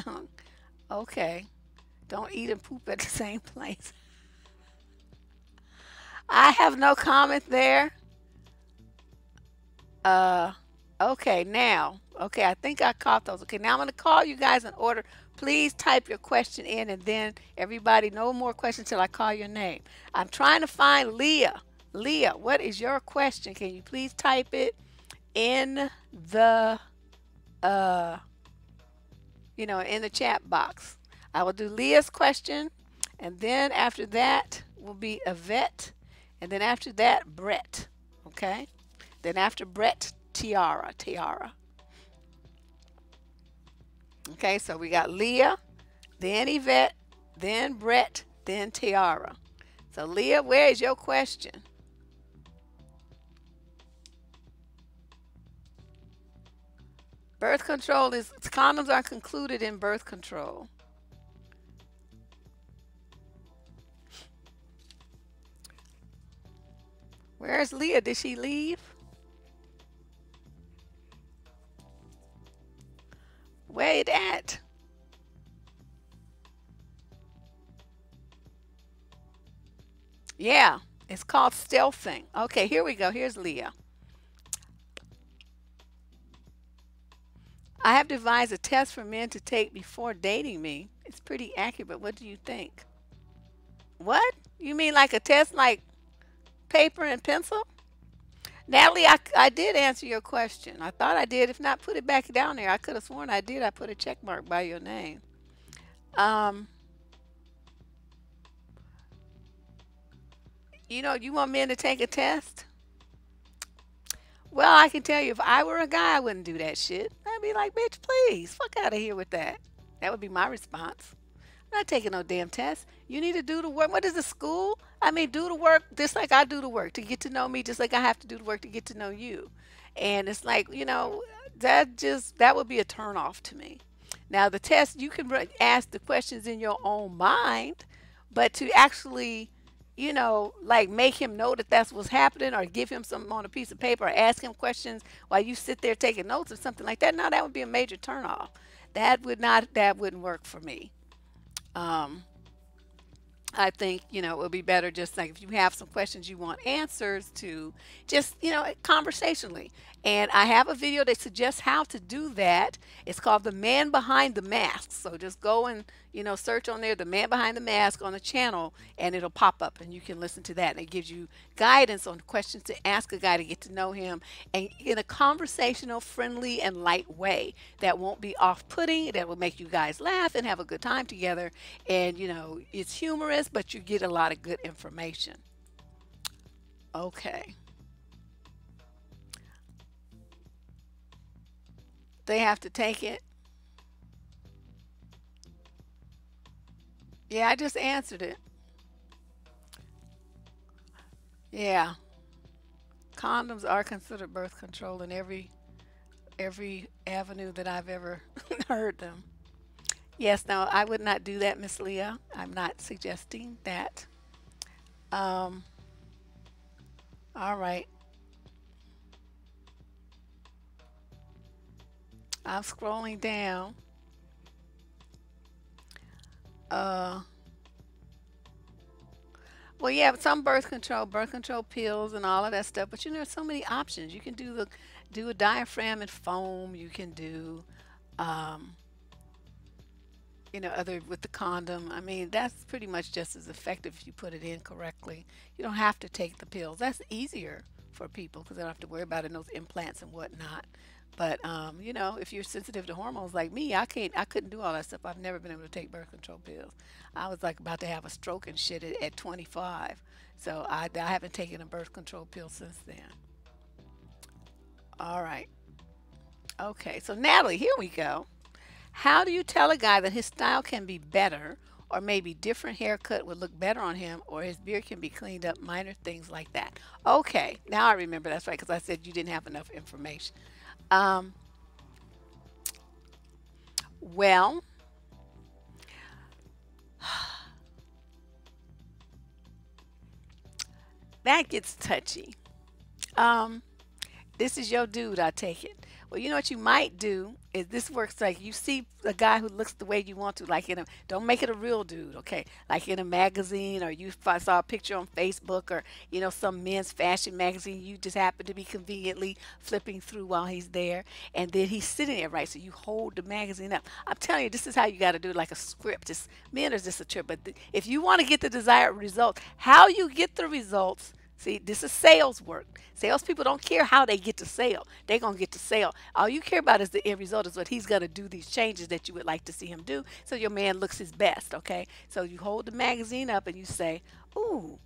okay. Don't eat and poop at the same place. I have no comment there. Uh, okay, now. Okay, I think I caught those. Okay, now I'm gonna call you guys in order. Please type your question in, and then everybody, no more questions till I call your name. I'm trying to find Leah. Leah, what is your question? Can you please type it in the uh in the chat box? I will do Leah's question, and then after that will be Yvette, and then after that Brett. Okay? Then after Brett, Tiara. Tiara. Okay, so we got Leah, then Yvette, then Brett, then Tiara. So Leah, where is your question? Birth control is, condoms are concluded in birth control. Where's Leah? Did she leave? Where it at? Yeah, it's called stealthing. Okay, here we go. Here's Leah. I have devised a test for men to take before dating me. It's pretty accurate. What do you think? What? You mean like a test like paper and pencil? Natalie, I did answer your question. I thought I did. If not, put it back down there. I could have sworn I did. I put a check mark by your name. Um, you want men to take a test? Well, I can tell you, if I were a guy, I wouldn't do that shit. I'd be like, bitch, please, fuck out of here with that. That would be my response. I'm not taking no damn test. You need to do the work. What is the school? I mean, do the work just like I do the work to get to know me, just like I have to do the work to get to know you. And it's like, that would be a turn off to me. Now, the test, you can ask the questions in your own mind, but to actually, like make him know that that's what's happening or give him something on a piece of paper or ask him questions while you sit there taking notes or something like that. No, that would be a major turn off. That wouldn't work for me. Um, I think, it would be better just like if you have some questions you want answers to, just, conversationally. And I have a video that suggests how to do that. It's called The Man Behind the Mask. So just go and, search on there, The Man Behind the Mask on the channel, and it'll pop up and you can listen to that. And it gives you guidance on questions to ask a guy to get to know him and in a conversational, friendly, and light way that won't be off-putting, that will make you guys laugh and have a good time together. And, it's humorous, but you get a lot of good information. Okay. They have to take it. Yeah, I just answered it. Yeah. Condoms are considered birth control in every avenue that I've ever heard them. Yes, no, I would not do that, Miss Leah. I'm not suggesting that. Um, all right. I'm scrolling down. Uh, well, yeah, some birth control pills, and all of that stuff. But there's so many options. You can do a diaphragm and foam. You can do, um, other with the condom. I mean, that's pretty much just as effective if you put it in correctly. You don't have to take the pills. That's easier for people because they don't have to worry about it in those implants and whatnot. But if you're sensitive to hormones like me, I couldn't do all that stuff. I've never been able to take birth control pills. I was like about to have a stroke and shit at 25. So I haven't taken a birth control pill since then. All right. Okay. So Natalie, here we go. How do you tell a guy that his style can be better or maybe different haircut would look better on him, or his beard can be cleaned up, minor things like that. Okay, now I remember. That's right, because I said you didn't have enough information. Um, well, that gets touchy. Um, This is your dude, I take it. Well, you know what you might do is this works like you see a guy who looks the way you want to, like in a, don't make it a real dude, okay? Like in a magazine, or you saw a picture on Facebook, or, you know, some men's fashion magazine, you just happen to be conveniently flipping through while he's there, and then he's sitting there, right? So you hold the magazine up. I'm telling you, this is how you got to do it, like a script. It's, men are just a trip, but if you want to get the desired result, how you get the results. See, this is sales work. Salespeople don't care how they get to sale. They're going to get to sale. All you care about is the end result, is what he's going to do, these changes that you would like to see him do, so your man looks his best, okay? So you hold the magazine up and you say, ooh,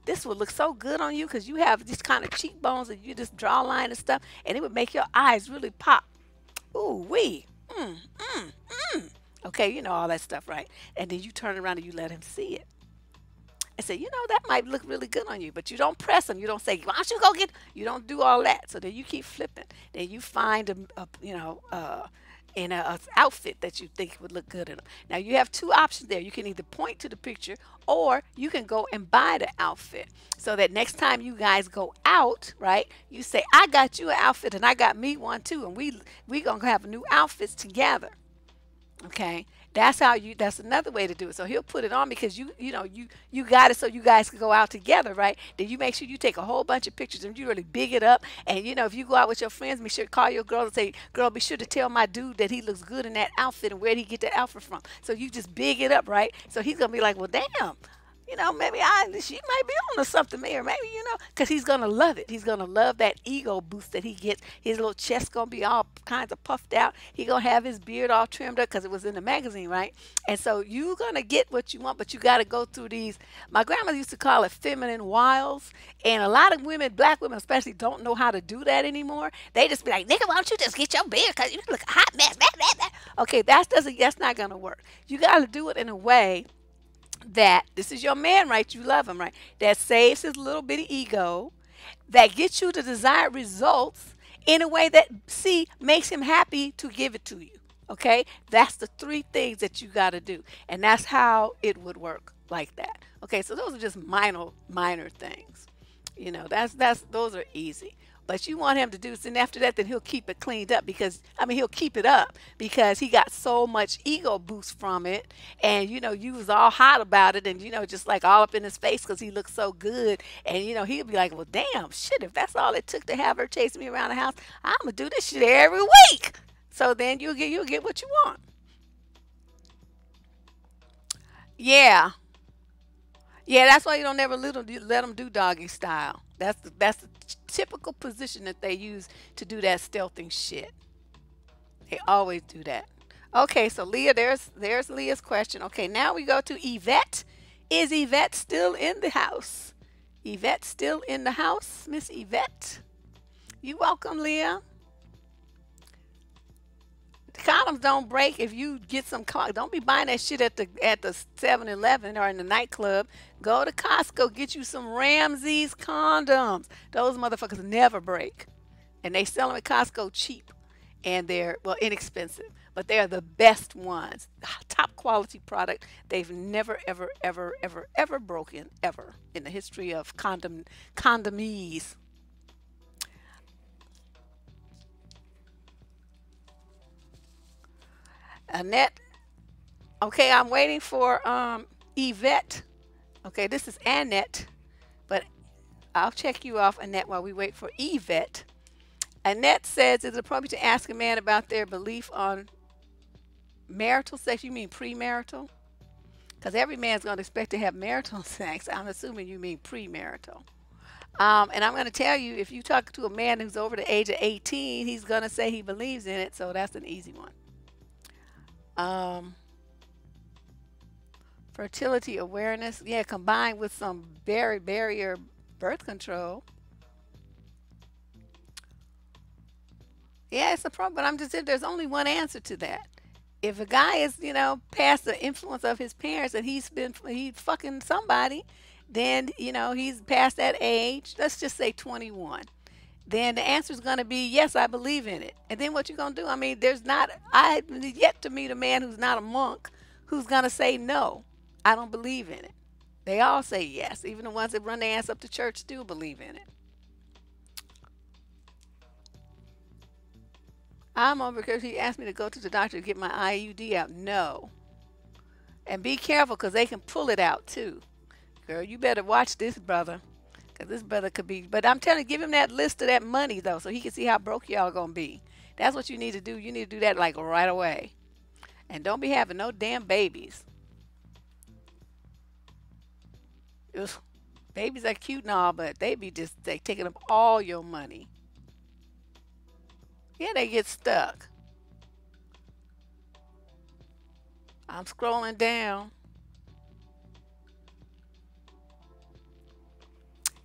this would look so good on you because you have these kind of cheekbones and you just draw a line and stuff, and it would make your eyes really pop. Ooh, wee. Mm, mm, mm. Okay, you know all that stuff, right? And then you turn around and you let him see it. I said, you know, that might look really good on you, but you don't press them. You don't say, why don't you go get, you don't do all that. So then you keep flipping. Then you find you know, in a outfit that you think would look good in them. Now you have two options there. You can either point to the picture, or you can go and buy the outfit, so that next time you guys go out, right, you say, I got you an outfit and I got me one too, and we gonna have new outfits together. Okay, that's how you. That's another way to do it. So he'll put it on because you know you got it, so you guys can go out together, right? Then you make sure you take a whole bunch of pictures and you really big it up. And you know, if you go out with your friends, make sure to call your girl and say, "Girl, be sure to tell my dude that he looks good in that outfit, and where did he get that outfit from?" So you just big it up, right? So he's gonna be like, "Well, damn." You know, maybe she might be on to something there, maybe, you know, because he's gonna love it. He's gonna love that ego boost that he gets. His little chest gonna be all kinds of puffed out. He gonna have his beard all trimmed up because it was in the magazine, right? And so you're gonna get what you want, but you gotta go through these. My grandmother used to call it feminine wiles, and a lot of women, black women especially, don't know how to do that anymore. They just be like, "Nigga, why don't you just get your beard? Cause you look a hot mess." Blah, blah, blah. Okay, that's not gonna work. You gotta do it in a way that this is your man, right? You love him, right? That saves his little bitty ego, that gets you the desired results in a way that, see, makes him happy to give it to you. Okay? That's the three things that you got to do. And that's how it would work, like that. Okay, so those are just minor things. You know, that's those are easy. But you want him to do, and after that, then he'll keep it cleaned up, because I mean, he'll keep it up because he got so much ego boost from it. And you know, you was all hot about it, and you know, just like all up in his face because he looked so good. And you know, he'll be like, well, damn, shit, if that's all it took to have her chase me around the house, I'm gonna do this shit every week. So then you'll get what you want. Yeah. Yeah, that's why you don't ever let them do doggy style. That's the typical position that they use to do that stealthing shit. They always do that. Okay, so Leah, there's Leah's question. Okay, now we go to Yvette. Is Yvette still in the house? Yvette still in the house, Miss Yvette? You welcome, Leah. Condoms don't break if you get some. Don't be buying that shit at the 7-Eleven or in the nightclub. Go to Costco, get you some Ramses condoms. Those motherfuckers never break, and they sell them at Costco cheap, and they're, well, inexpensive, but they are the best ones. Top quality product. They've never ever ever ever ever broken, ever, in the history of condomies. Annette. Okay, I'm waiting for Yvette. Okay, this is Annette, but I'll check you off, Annette, while we wait for Yvette. Annette says, is it appropriate to ask a man about their belief on marital sex? You mean premarital? Because every man's going to expect to have marital sex. I'm assuming you mean premarital. And I'm going to tell you, if you talk to a man who's over the age of 18, he's going to say he believes in it, so that's an easy one. Um, Fertility awareness, yeah, combined with some barrier birth control. Yeah, it's a problem, but I'm just saying there's only one answer to that. If a guy is, past the influence of his parents and he's fucking somebody, then, he's past that age, let's just say 21. Then the answer is going to be, yes, I believe in it. And then what you going to do? I mean, I have yet to meet a man who's not a monk who's going to say, no, I don't believe in it. They all say yes. Even the ones that run their ass up to church still believe in it. I'm over because he asked me to go to the doctor to get my IUD out. No. And be careful because they can pull it out too. Girl, you better watch this brother. Because this brother could be. But I'm telling you, give him that list of that money, though, so he can see how broke y'all going to be. That's what you need to do. You need to do that like right away. And don't be having no damn babies. Ugh. Babies are cute and all, but they be just taking up all your money. Yeah, they get stuck. I'm scrolling down.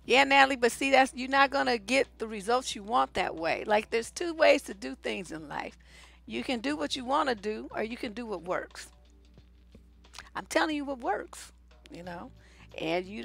Yeah, Natalie, but see, that's you're not gonna get the results you want that way. Like there's two ways to do things in life. You can do what you want to do, or you can do what works. I'm telling you what works, you know. And you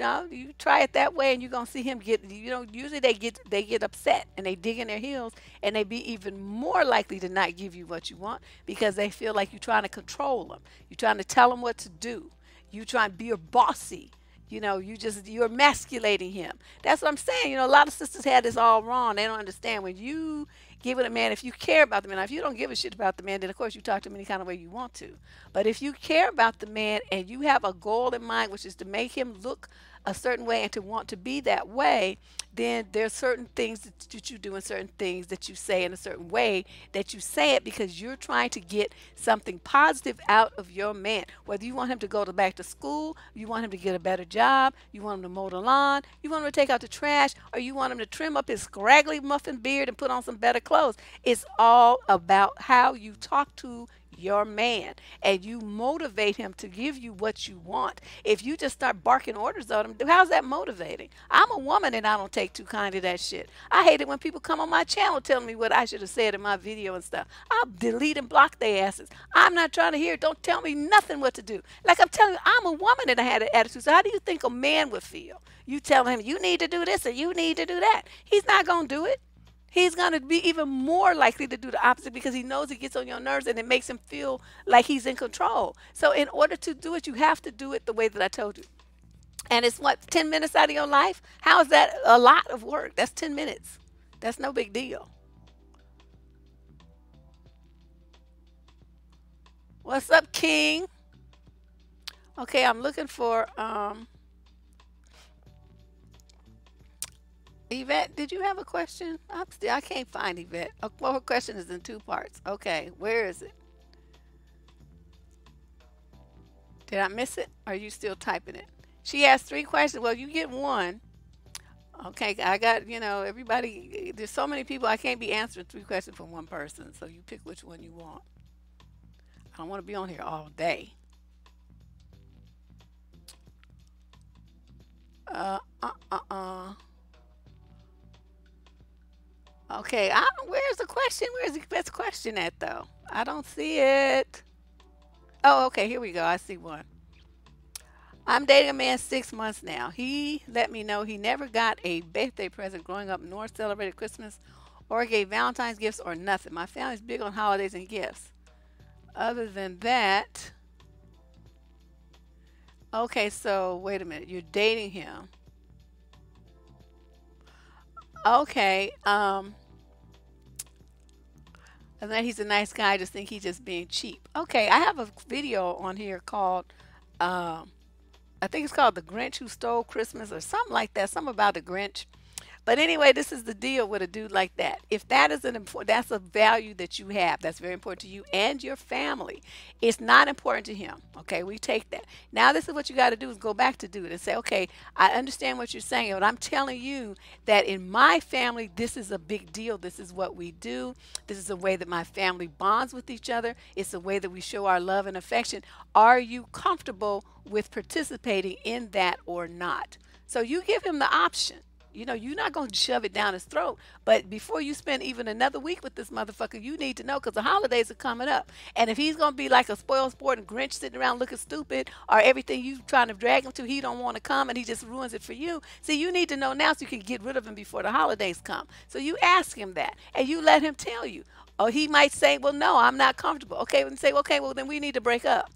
try it that way, and you're gonna see him get. Usually they get upset and they dig in their heels, and they be even more likely to not give you what you want because they feel like you're trying to control them. You're trying to tell them what to do. You trying to be a bossy. You're emasculating him. That's what I'm saying. A lot of sisters had this all wrong. They don't understand when you give it a man, if you care about the man. Now, if you don't give a shit about the man, then of course you talk to him any kind of way you want to. But if you care about the man and you have a goal in mind, which is to make him look a certain way and to want to be that way, then there's certain things that you do and certain things that you say in a certain way that you say it because you're trying to get something positive out of your man. Whether you want him to go back to school, you want him to get a better job, you want him to mow the lawn, you want him to take out the trash, or you want him to trim up his scraggly muffin beard and put on some better clothes. It's all about how you talk to your man and you motivate him to give you what you want. If you just start barking orders on him, how's that motivating? I'm a woman and I don't take too kind to that shit. I hate it when people come on my channel telling me what I should have said in my video and stuff. I'll delete and block their asses. I'm not trying to hear it. Don't tell me nothing what to do. Like I'm telling you, I'm a woman and I had an attitude. So how do you think a man would feel? You tell him you need to do this or you need to do that. He's not going to do it. He's going to be even more likely to do the opposite because he knows it gets on your nerves and it makes him feel like he's in control. So in order to do it, you have to do it the way that I told you. And it's what, 10 minutes out of your life? How is that a lot of work? That's 10 minutes. That's no big deal. What's up, King? Okay, I'm looking for Yvette, did you have a question? I can't find Yvette. Oh, well, her question is in two parts. Okay, where is it? Did I miss it? Or are you still typing it? She asked three questions. Well, you get one. Okay, I got, everybody, there's so many people, I can't be answering three questions from one person. So you pick which one you want. I don't want to be on here all day. Uh, uh, uh, uh. Okay, where's the question? Where's the best question at, though? I don't see it. Oh, okay, here we go. I see one. I'm dating a man 6 months now. He let me know he never got a birthday present growing up, nor celebrated Christmas, or gave Valentine's gifts, or nothing. My family's big on holidays and gifts. Other than that, okay, so wait a minute. You're dating him. Okay, and then he's a nice guy. I just think he's just being cheap. Okay, I have a video on here called, I think it's called The Grinch Who Stole Christmas or something like that. Something about the Grinch. But anyway, this is the deal with a dude like that. If that is that's a value that you have, that's very important to you and your family. It's not important to him. Okay, we take that. Now, this is what you got to do is go back to dude and say, okay, I understand what you're saying, but I'm telling you that in my family, this is a big deal. This is what we do. This is a way that my family bonds with each other. It's a way that we show our love and affection. Are you comfortable with participating in that or not? So you give him the option. You know, you're not going to shove it down his throat. But before you spend even another week with this motherfucker, you need to know because the holidays are coming up. And if he's going to be like a spoiled sport and Grinch sitting around looking stupid or everything you trying to drag him to, he don't want to come and he just ruins it for you. See, you need to know now so you can get rid of him before the holidays come. So you ask him that and you let him tell you. Or he might say, well, no, I'm not comfortable. Okay, and say, okay, well, then we need to break up.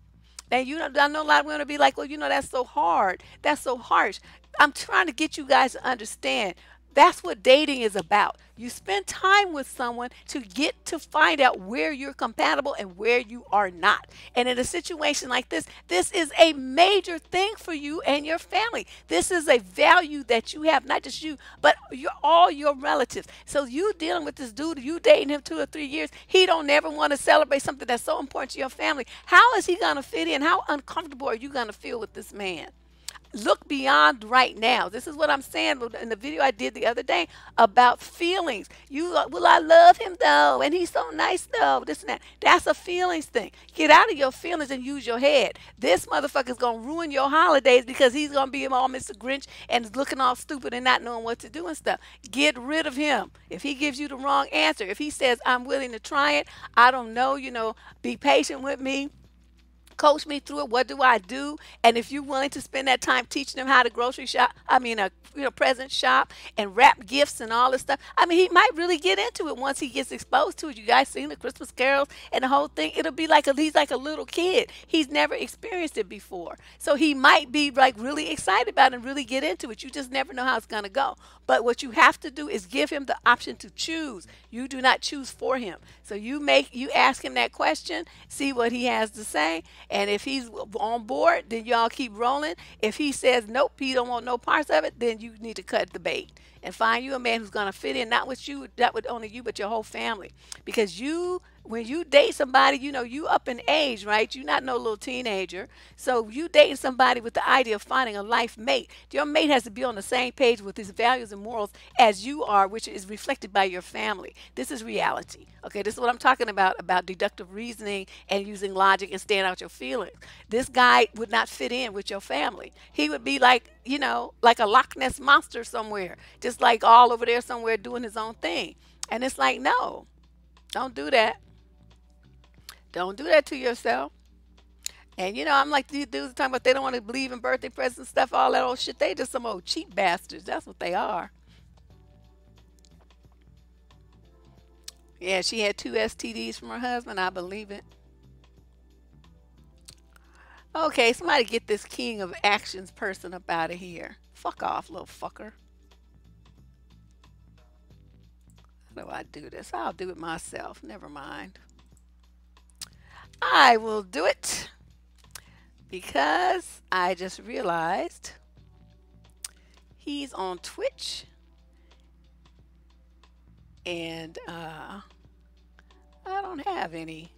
And you know, I know a lot of women will be like, well, you know, that's so hard. That's so harsh. I'm trying to get you guys to understand. That's what dating is about. You spend time with someone to get to find out where you're compatible and where you are not. And in a situation like this is a major thing for you and your family. This is a value that you have, not just you, but all your relatives. So you dealing with this dude, you dating him 2 or 3 years, he don't never want to celebrate something that's so important to your family. How is he going to fit in? How uncomfortable are you going to feel with this man? Look beyond right now. This is what I'm saying in the video I did the other day about feelings. Well, I love him though, and he's so nice though. This and that. That's a feelings thing. Get out of your feelings and use your head. This motherfucker's gonna ruin your holidays because he's gonna be all Mr. Grinch and looking all stupid and not knowing what to do and stuff. Get rid of him. If he gives you the wrong answer, if he says I'm willing to try it, I don't know, be patient with me, coach me through it. What do I do? And if you're willing to spend that time teaching them how to grocery shop, present shop and wrap gifts and all this stuff, I mean, he might really get into it once he gets exposed to it. You guys seen the Christmas carols and the whole thing? It'll be like he's like a little kid. He's never experienced it before. So he might be like really excited about it and really get into it. You just never know how it's going to go. But what you have to do is give him the option to choose. You do not choose for him. So you ask him that question, see what he has to say, and if he's on board, then y'all keep rolling. If he says nope, he don't want no parts of it, then you need to cut the bait and find you a man who's going to fit in, not with you, not with only you, but your whole family. Because when you date somebody, you up in age, right? You're not no little teenager. So you dating somebody with the idea of finding a life mate. Your mate has to be on the same page with his values and morals as you are, which is reflected by your family. This is reality. Okay, this is what I'm talking about deductive reasoning and using logic and staying out your feelings. This guy would not fit in with your family. He would be like, like a Loch Ness monster somewhere, just like all over there somewhere doing his own thing. And it's like, no, don't do that. Don't do that to yourself. And I'm like these dudes talking about they don't want to believe in birthday presents and stuff, all that old shit. They just some old cheap bastards. That's what they are. Yeah, she had 2 STDs from her husband. I believe it. Okay, somebody get this king of actions person up out of here. Fuck off, little fucker. How do I do this? I'll do it myself. Never mind. I will do it because I just realized he's on Twitch and I don't have any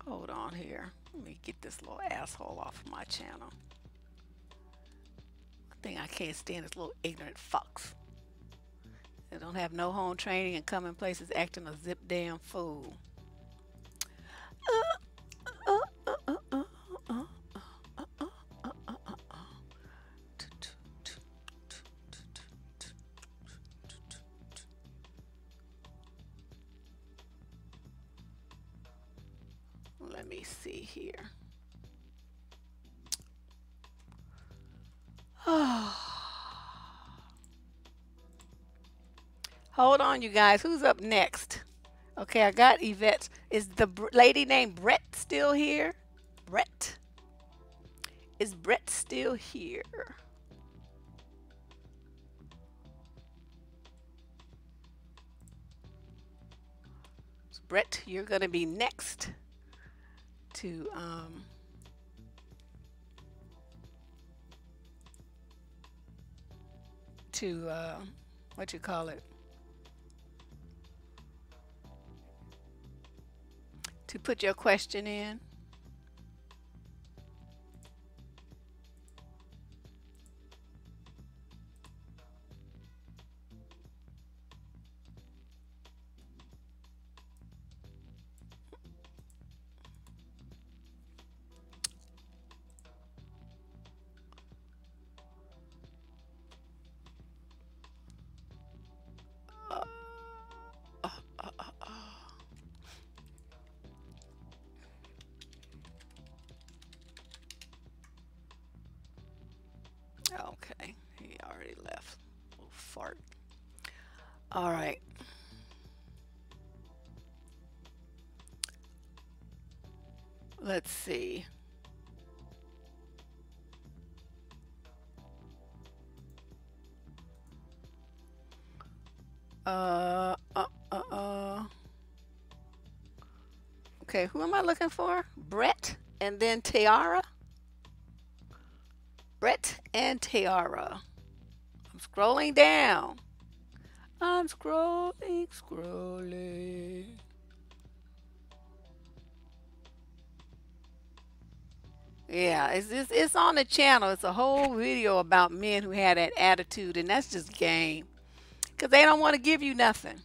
hold on here. Let me get this little asshole off of my channel. I think I can't stand this little ignorant fucks. They don't have no home training and come in places acting a zip damn fool. Let me see here. Hold on, you guys. Who's up next? Okay, I got Yvette. Is the lady named Brett still here? Brett? Is Brett still here? So Brett, you're going to be next to what you call it? To put your question in. already left. Little fart. All right. Let's see. Uh, uh, uh, uh. Okay, who am I looking for? Brett and then Tiara. Brett and Tiara. I'm scrolling down. I'm scrolling, scrolling. Yeah, it's on the channel. It's a whole video about men who had that attitude, and that's just game. Because they don't want to give you nothing,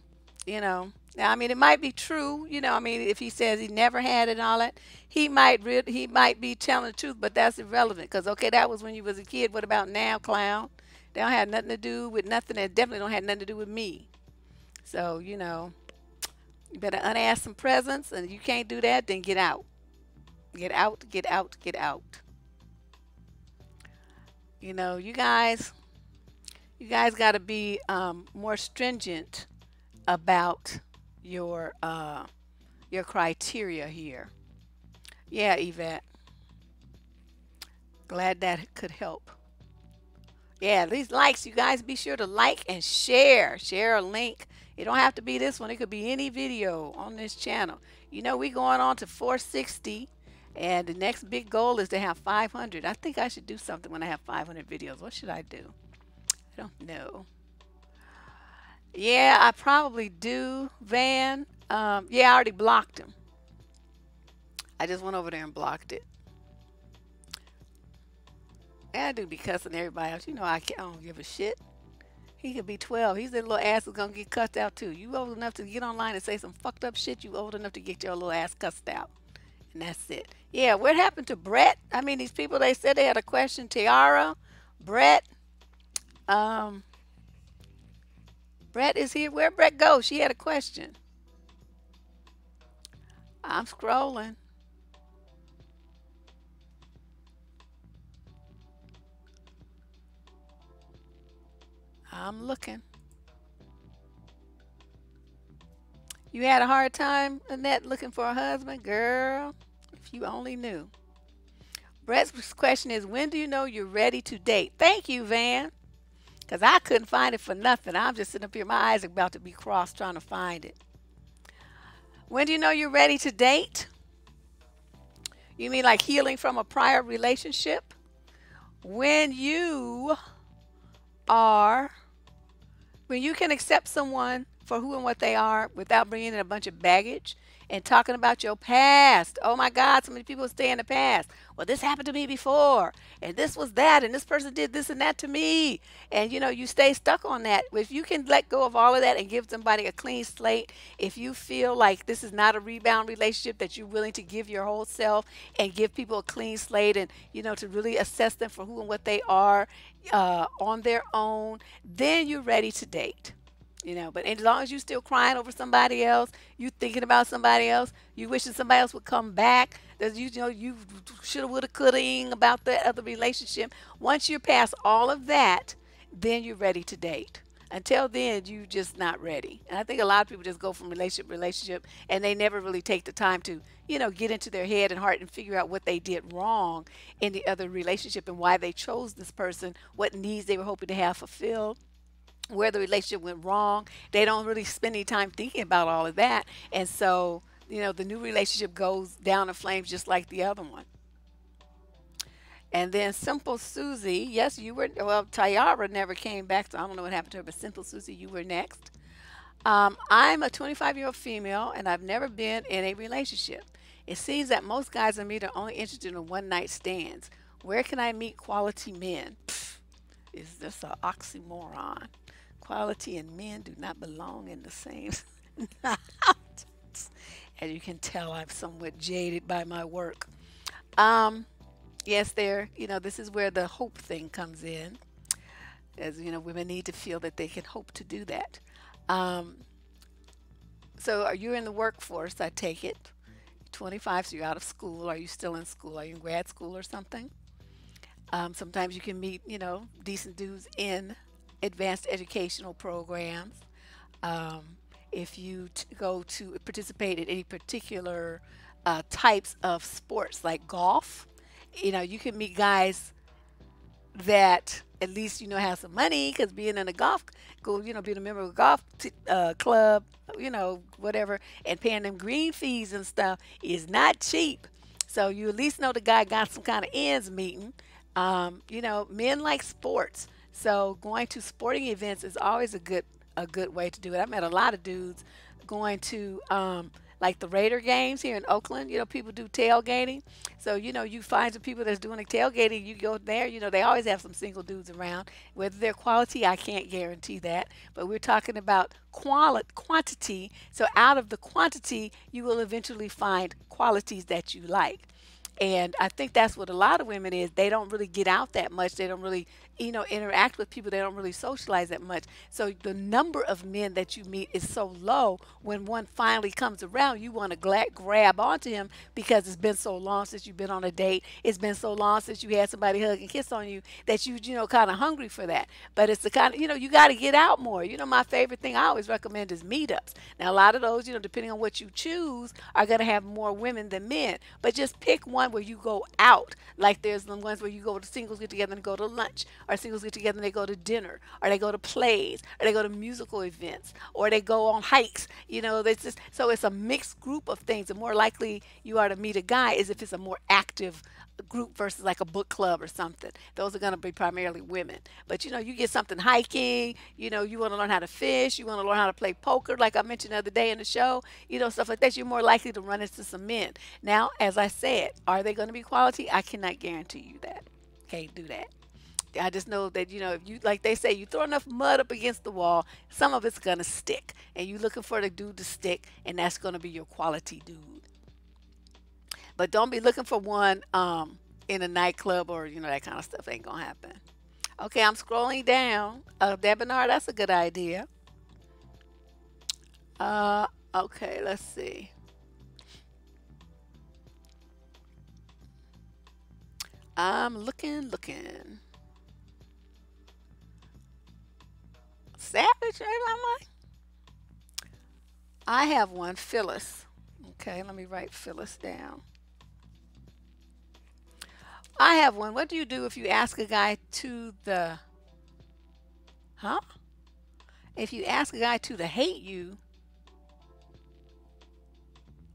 you know. Now, I mean, it might be true, you know. I mean, if he says he never had it and all that, he might be telling the truth, but that's irrelevant. Because okay, that was when you was a kid. What about now, clown? They don't have nothing to do with nothing, and definitely don't have nothing to do with me. So, you know, you better unask some presents, and if you can't do that, then get out. Get out, get out, get out. You know, you guys got to be more stringent about your uh, your criteria here. Yeah, Yvette. Glad that could help. Yeah, these likes, you guys be sure to like and share. Share a link. It don't have to be this one. It could be any video on this channel. You know, we going on to 460 and the next big goal is to have 500. I think I should do something when I have 500 videos. What should I do? I don't know. Yeah, I probably do, Van. Yeah, I already blocked him. I just went over there and blocked it. Yeah, I do be cussing everybody else. You know, I don't give a shit. He could be 12. He's that little ass is gonna get cussed out too. You old enough to get online and say some fucked up shit. You old enough to get your little ass cussed out, and that's it. Yeah, what happened to Brett? I mean, these people they said they had a question. Tiara, Brett, um, Brett is here. Where Brett go? She had a question. I'm scrolling. I'm looking. You had a hard time, Annette, looking for a husband, girl. If you only knew. Brett's question is, when do you know you're ready to date? Thank you, Van. Because I couldn't find it for nothing. I'm just sitting up here. My eyes are about to be crossed trying to find it. When do you know you're ready to date? You mean like healing from a prior relationship? When you are, when you can accept someone for who and what they are without bringing in a bunch of baggage and talking about your past. Oh my God, so many people stay in the past. Well, this happened to me before, and this was that, and this person did this and that to me. And you know, you stay stuck on that. If you can let go of all of that and give somebody a clean slate, if you feel like this is not a rebound relationship, that you're willing to give your whole self and give people a clean slate and, you know, to really assess them for who and what they are on their own, then you're ready to date. You know, but as long as you still crying over somebody else, you thinking about somebody else, you wishing somebody else would come back, that you know you shoulda, woulda, coulda about that other relationship. Once you're past all of that, then you're ready to date. Until then, you just not ready. And I think a lot of people just go from relationship to relationship, and they never really take the time to, you know, get into their head and heart and figure out what they did wrong in the other relationship and why they chose this person, what needs they were hoping to have fulfilled, where the relationship went wrong. They don't really spend any time thinking about all of that. And so, you know, the new relationship goes down in flames just like the other one. And then Simple Susie, yes, you were, well, Tayara never came back, so I don't know what happened to her, but Simple Susie, you were next. I'm a 25-year-old female, and I've never been in a relationship. It seems that most guys I meet are only interested in one night stands. Where can I meet quality men? Pfft, is this an oxymoron? Quality and men do not belong in the same house. As you can tell, I'm somewhat jaded by my work. Um, yes, there, you know, this is where the hope thing comes in. As you know, women need to feel that they can hope to do that. Um, so are you in the workforce? I take it. 25, so you're out of school. Are you still in school? Are you in grad school or something? Sometimes you can meet, decent dudes in advanced educational programs. Um, if you go to participate in any particular types of sports like golf, you can meet guys that at least have some money because being in a golf go being a member of a golf club, whatever, and paying them green fees and stuff is not cheap. So you at least know the guy got some kind of ends meeting. Men like sports, so going to sporting events is always a good way to do it. I met a lot of dudes going to like the Raider games here in Oakland. People do tailgating. So, you find some people that's doing the tailgating, you go there, they always have some single dudes around. Whether they're quality, I can't guarantee that. But we're talking about quantity. So out of the quantity, you will eventually find qualities that you like. And I think that's what a lot of women is. They don't really get out that much. They don't really, interact with people. They don't really socialize that much. So the number of men that you meet is so low. When one finally comes around, you want to grab onto him because it's been so long since you've been on a date. It's been so long since you had somebody hug and kiss on you that kind of hungry for that. But it's the kind of, you got to get out more. My favorite thing I always recommend is meetups. Now, a lot of those, depending on what you choose, are going to have more women than men. But just pick one where you go out. Like there's the ones where you go to singles get together and go to lunch, or singles get together and they go to dinner, or they go to plays, or they go to musical events, or they go on hikes. That's just so it's a mixed group of things. The more likely you are to meet a guy is if it's a more active group versus like a book club or something. Those are going to be primarily women. But you get something hiking, you want to learn how to fish, you want to learn how to play poker, like I mentioned the other day in the show, stuff like that. You're more likely to run into some men. Now, as I said, are they going to be quality? I cannot guarantee you that. Can't do that. I just know that, if you, like they say, you throw enough mud up against the wall, some of it's going to stick. And you're looking for the dude to stick, and that's going to be your quality dude. But don't be looking for one in a nightclub or, that kind of stuff. Ain't going to happen. Okay, I'm scrolling down. Deborah, that's a good idea. Okay, let's see. I'm looking. Savage, right? I have one, Phyllis. Okay, let me write Phyllis down. I have one. What do you do if you ask a guy to the, huh? If you ask a guy to the hate you,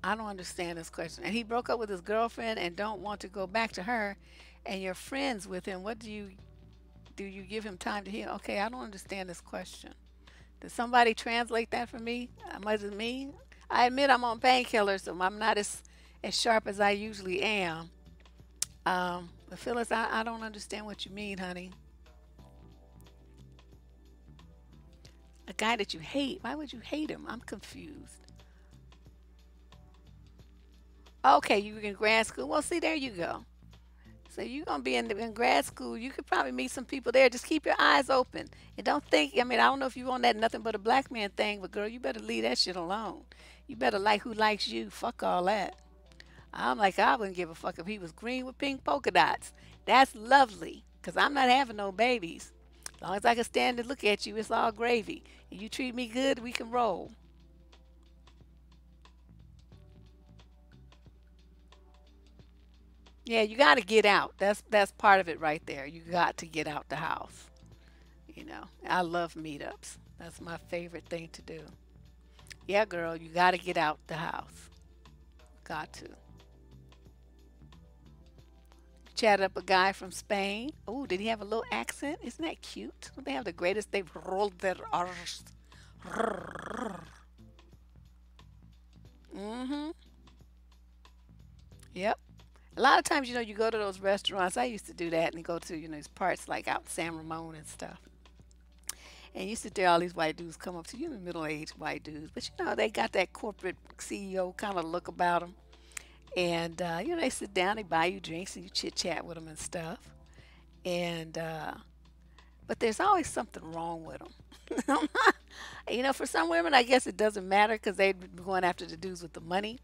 I don't understand this question. And he broke up with his girlfriend and don't want to go back to her, and you're friends with him. What do? You give him time to heal? Okay, I don't understand this question. Did somebody translate that for me? Was it me? I admit I'm on painkillers, so I'm not as sharp as I usually am. But Phyllis, I don't understand what you mean, honey. A guy that you hate. Why would you hate him? I'm confused. Okay, you were in grad school. Well, see, there you go. So you're gonna be in grad school. You could probably meet some people there. Just keep your eyes open and don't think. I mean, I don't know if you want that nothing but a black man thing, but girl, you better leave that shit alone. You better like who likes you. Fuck all that. I'm like, I wouldn't give a fuck if he was green with pink polka dots. That's lovely, cause I'm not having no babies. As long as I can stand and look at you, it's all gravy. And you treat me good, we can roll. Yeah, you got to get out. That's part of it right there. You got to get out the house. I love meetups. That's my favorite thing to do. Yeah, girl, you got to get out the house. Got to. Chatted up a guy from Spain. Oh, did he have a little accent? Isn't that cute? They have the greatest. They've rolled their R's. Mm-hmm. Yep. A lot of times, you go to those restaurants. I used to do that and go to, these parts like out in San Ramon and stuff. And you sit there, all these white dudes come up to you, middle-aged white dudes, but they got that corporate CEO kind of look about them. And they sit down, they buy you drinks, and you chit chat with them and stuff. And but there's always something wrong with them. For some women, I guess it doesn't matter because they're going after the dudes with the money.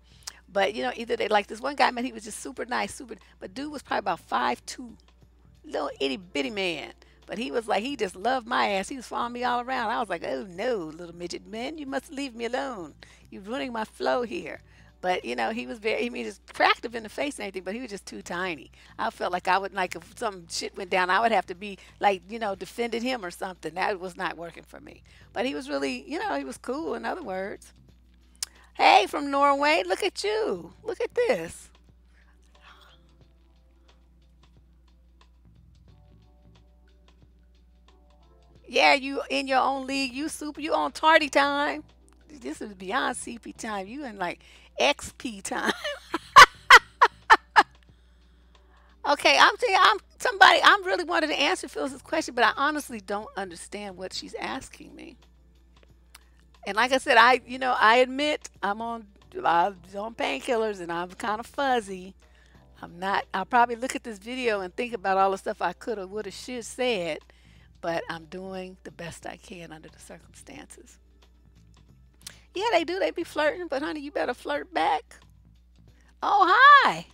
But either they like this one guy, man, he was just super nice, super. But dude was probably about 5'2", little itty bitty man. But he was like, he just loved my ass. He was following me all around. I was like, oh no, little midget man, you must leave me alone. You're ruining my flow here. But he was very, I mean, just attractive in the face and everything, but he was just too tiny. I felt like I would, like, if some shit went down, I would have to be like, defending him or something. That was not working for me. But he was really, he was cool, in other words. Hey, from Norway, look at you. Look at this. Yeah, you in your own league. You super. You on tardy time. This is beyond CP time. You in like XP time. Okay, I'm telling you, I'm somebody. I'm really wanted to answer Phyllis's question, but I honestly don't understand what she's asking me. And like I said, I admit I'm on painkillers and I'm kind of fuzzy. I'm not. I'll probably look at this video and think about all the stuff I could have, would have, should said, but I'm doing the best I can under the circumstances. Yeah, they do. They be flirting, but honey, you better flirt back. Oh, hi.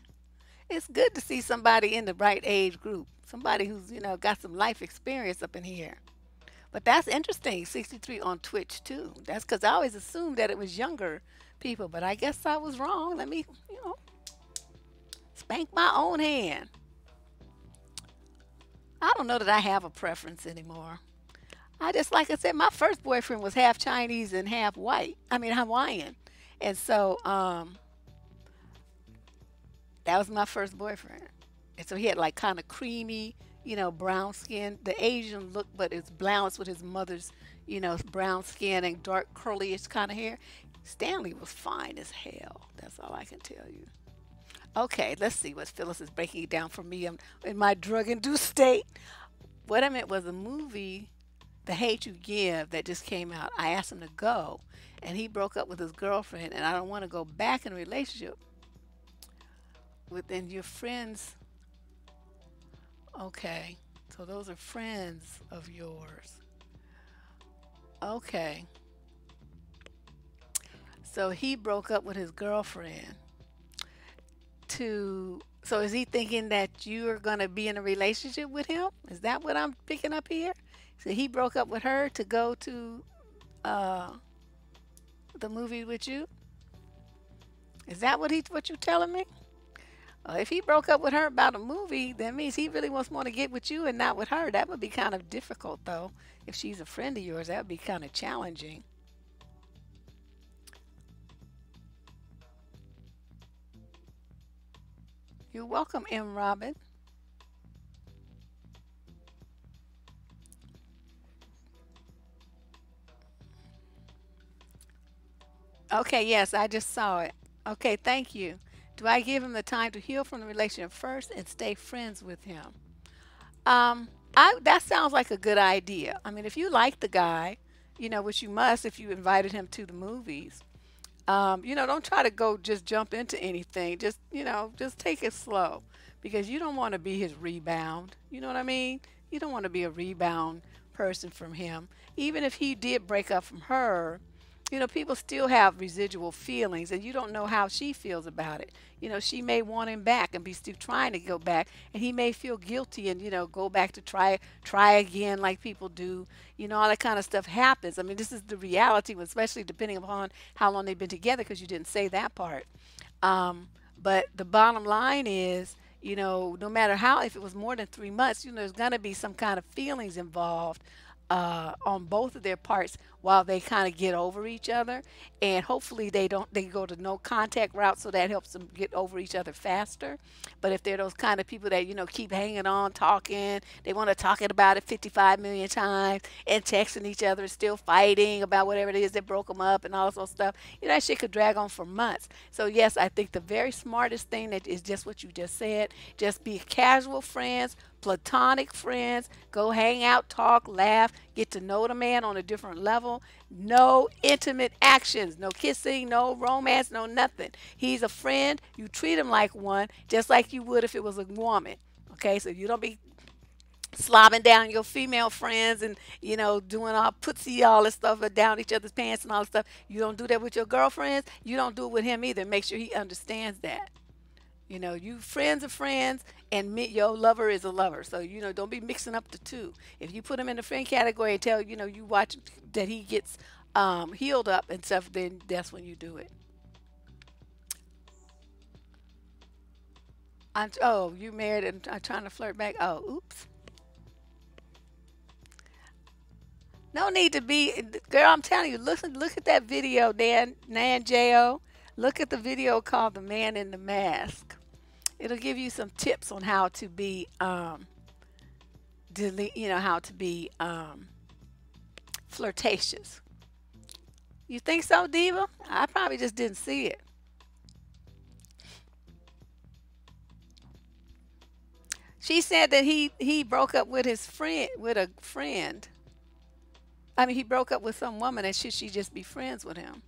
It's good to see somebody in the right age group. Somebody who's, got some life experience up in here. But that's interesting. 63 on Twitch too. That's because I always assumed that it was younger people, but I guess I was wrong. Let me, spank my own hand. I don't know that I have a preference anymore. I just, like I said, my first boyfriend was half Chinese and half white. I mean, Hawaiian. And so that was my first boyfriend. And so he had like kind of creamy, brown skin. The Asian look, but it's balanced with his mother's, brown skin and dark curlyish kind of hair. Stanley was fine as hell. That's all I can tell you. Okay, let's see what Phyllis is breaking it down for me. I'm in my drug-induced state. What I meant was a movie, The Hate You Give, that just came out. I asked him to go, and he broke up with his girlfriend, and I don't want to go back in a relationship within your friends. Okay, so those are friends of yours. Okay, so he broke up with his girlfriend to. So is he thinking that you are going to be in a relationship with him? Is that what I'm picking up here? So he broke up with her to go to uh, the movie with you? Is that what you telling me? If he broke up with her about a movie, that means he really wants more to get with you and not with her. That would be kind of difficult, though. If she's a friend of yours, that would be kind of challenging. You're welcome, M. Robin. Okay, yes, I just saw it. Okay, thank you. Do I give him the time to heal from the relationship first and stay friends with him? Um, that sounds like a good idea. I mean, if you like the guy, which you must if you invited him to the movies, don't try to go just jump into anything. Just take it slow because you don't want to be his rebound. You know what I mean? You don't want to be a rebound person from him. Even if he did break up from her, people still have residual feelings, and you don't know how she feels about it. She may want him back and be still trying to go back, and he may feel guilty and go back to try again like people do. All that kind of stuff happens. I mean, this is the reality, especially depending upon how long they've been together, because you didn't say that part. But the bottom line is, no matter how, if it was more than 3 months, there's going to be some kind of feelings involved on both of their parts while they kind of get over each other, and hopefully they go to no contact route, so that helps them get over each other faster. But if they're those kind of people that keep hanging on, talking, they want to talk about it 55 million times and texting each other, still fighting about whatever it is that broke them up and all this sort of stuff, that shit could drag on for months. So yes, I think the very smartest thing that is just what you just said. Just be casual friends, platonic friends, go hang out, talk, laugh, get to know the man on a different level. No intimate actions, no kissing, no romance, no nothing. He's a friend. You treat him like one, just like you would if it was a woman. Okay, so you don't be slobbing down your female friends and doing all putsy all this stuff down each other's pants and all this stuff. You don't do that with your girlfriends. You don't do it with him either. Make sure he understands that. You friends are friends, and your lover is a lover. So don't be mixing up the two. If you put him in the friend category and tell you watch that he gets healed up and stuff, then that's when you do it. Oh, you married and I'm trying to flirt back. Oh, oops. No need to be, girl. I'm telling you. Listen, look at that video, Nan Jo. Look at the video called "The Man in the Mask." It'll give you some tips on how to be how to be flirtatious. You think so, Diva? I probably just didn't see it. She said that he broke up with his friend with a friend. I mean, he broke up with some woman, and should she just be friends with him?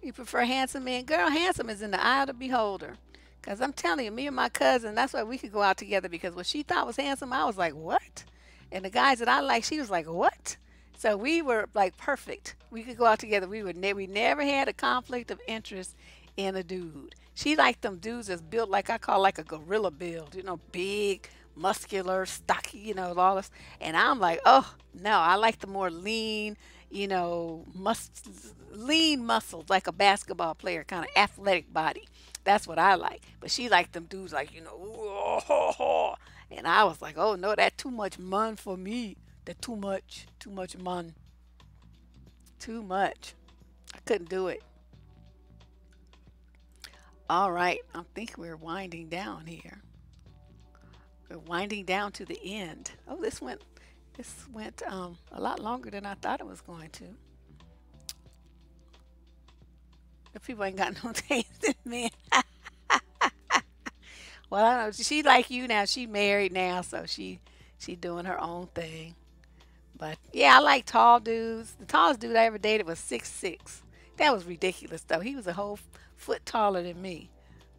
You prefer handsome men? Girl, handsome is in the eye of the beholder. Because I'm telling you, me and my cousin, that's why we could go out together because what she thought was handsome, I was like, what? And the guys that I like, she was like, what? So we were like perfect. We could go out together. We never had a conflict of interest in a dude. She liked them dudes that's built like I call like a gorilla build, big, muscular, stocky, all this. And I'm like, oh no, I like the more lean, lean muscles, like a basketball player, kind of athletic body. That's what I like. But she liked them dudes like, and I was like, oh no, that too much mun for me. That too much mun, too much. I couldn't do it. All right, I think we're winding down here. We're winding down to the end. Oh, this went a lot longer than I thought it was going to. The people ain't got no taste in men. Well, I don't know. She like you now. She married now, so she doing her own thing. But yeah, I like tall dudes. The tallest dude I ever dated was 6'6". That was ridiculous though. He was a whole foot taller than me.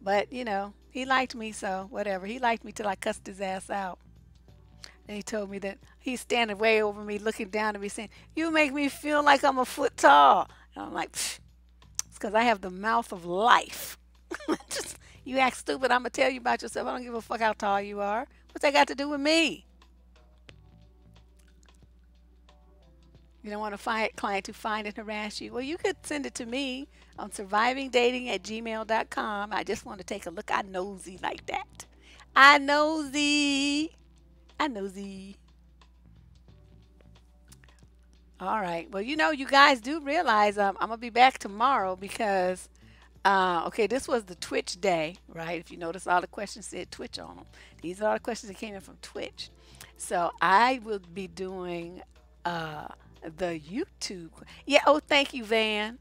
But he liked me, so whatever. He liked me till I cussed his ass out. And he told me that he's standing way over me, looking down at me, saying, "You make me feel like I'm a foot tall." And I'm like, "Pfft, it's because I have the mouth of life." Just, you act stupid, I'm gonna tell you about yourself. I don't give a fuck how tall you are. What's that got to do with me? You don't want to find a client to find and harass you. Well, you could send it to me on survivingdating@gmail.com. I just want to take a look. I nosy like that. I nosy. I nosy. All right. Well, you guys do realize I'm gonna be back tomorrow because okay, this was the Twitch day, right? If you notice, all the questions said Twitch on them. These are all the questions that came in from Twitch. So I will be doing uh, the YouTube. Yeah. Oh, thank you, Van.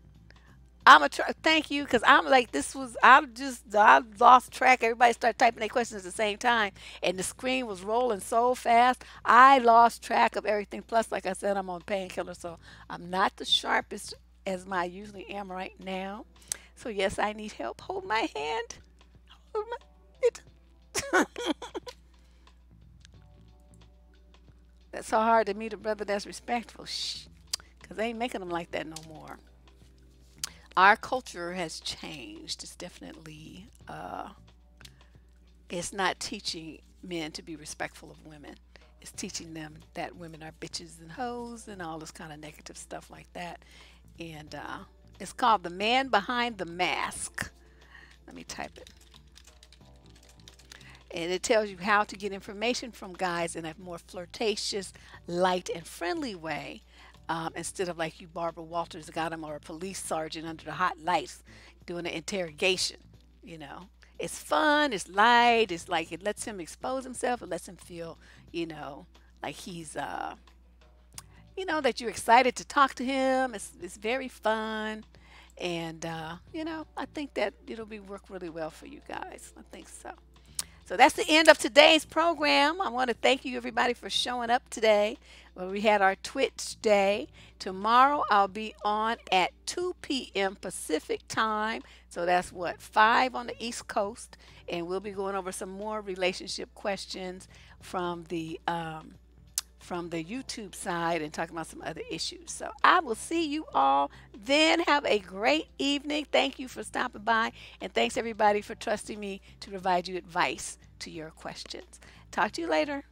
I'm a thank you because I'm like this was I lost track. Everybody started typing their questions at the same time, and the screen was rolling so fast. I lost track of everything. Plus, like I said, I'm on painkiller, so I'm not the sharpest as I usually am right now. So yes, I need help. Hold my hand. Hold my it. That's so hard to meet a brother that's respectful. Shh, because they ain't making them like that no more. Our culture has changed. It's definitely it's not teaching men to be respectful of women. It's teaching them that women are bitches and hoes and all this kind of negative stuff like that. And it's called The Man Behind the Mask. Let me type it. And it tells you how to get information from guys in a more flirtatious, light, and friendly way. Instead of like you, Barbara Walters, got him, or a police sergeant under the hot lights doing an interrogation. You know, it's fun, it's light, it's like it lets him expose himself, it lets him feel, like he's, that you're excited to talk to him. It's very fun. And, I think that it'll be work really well for you guys. I think so. So that's the end of today's program. I want to thank you, everybody, for showing up today. Well, we had our Twitch day. Tomorrow I'll be on at 2 p.m. Pacific time. So that's what, 5 on the East Coast. And we'll be going over some more relationship questions from the from the YouTube side and talking about some other issues. So I will see you all then. Have a great evening. Thank you for stopping by, and thanks everybody for trusting me to provide you advice to your questions. Talk to you later.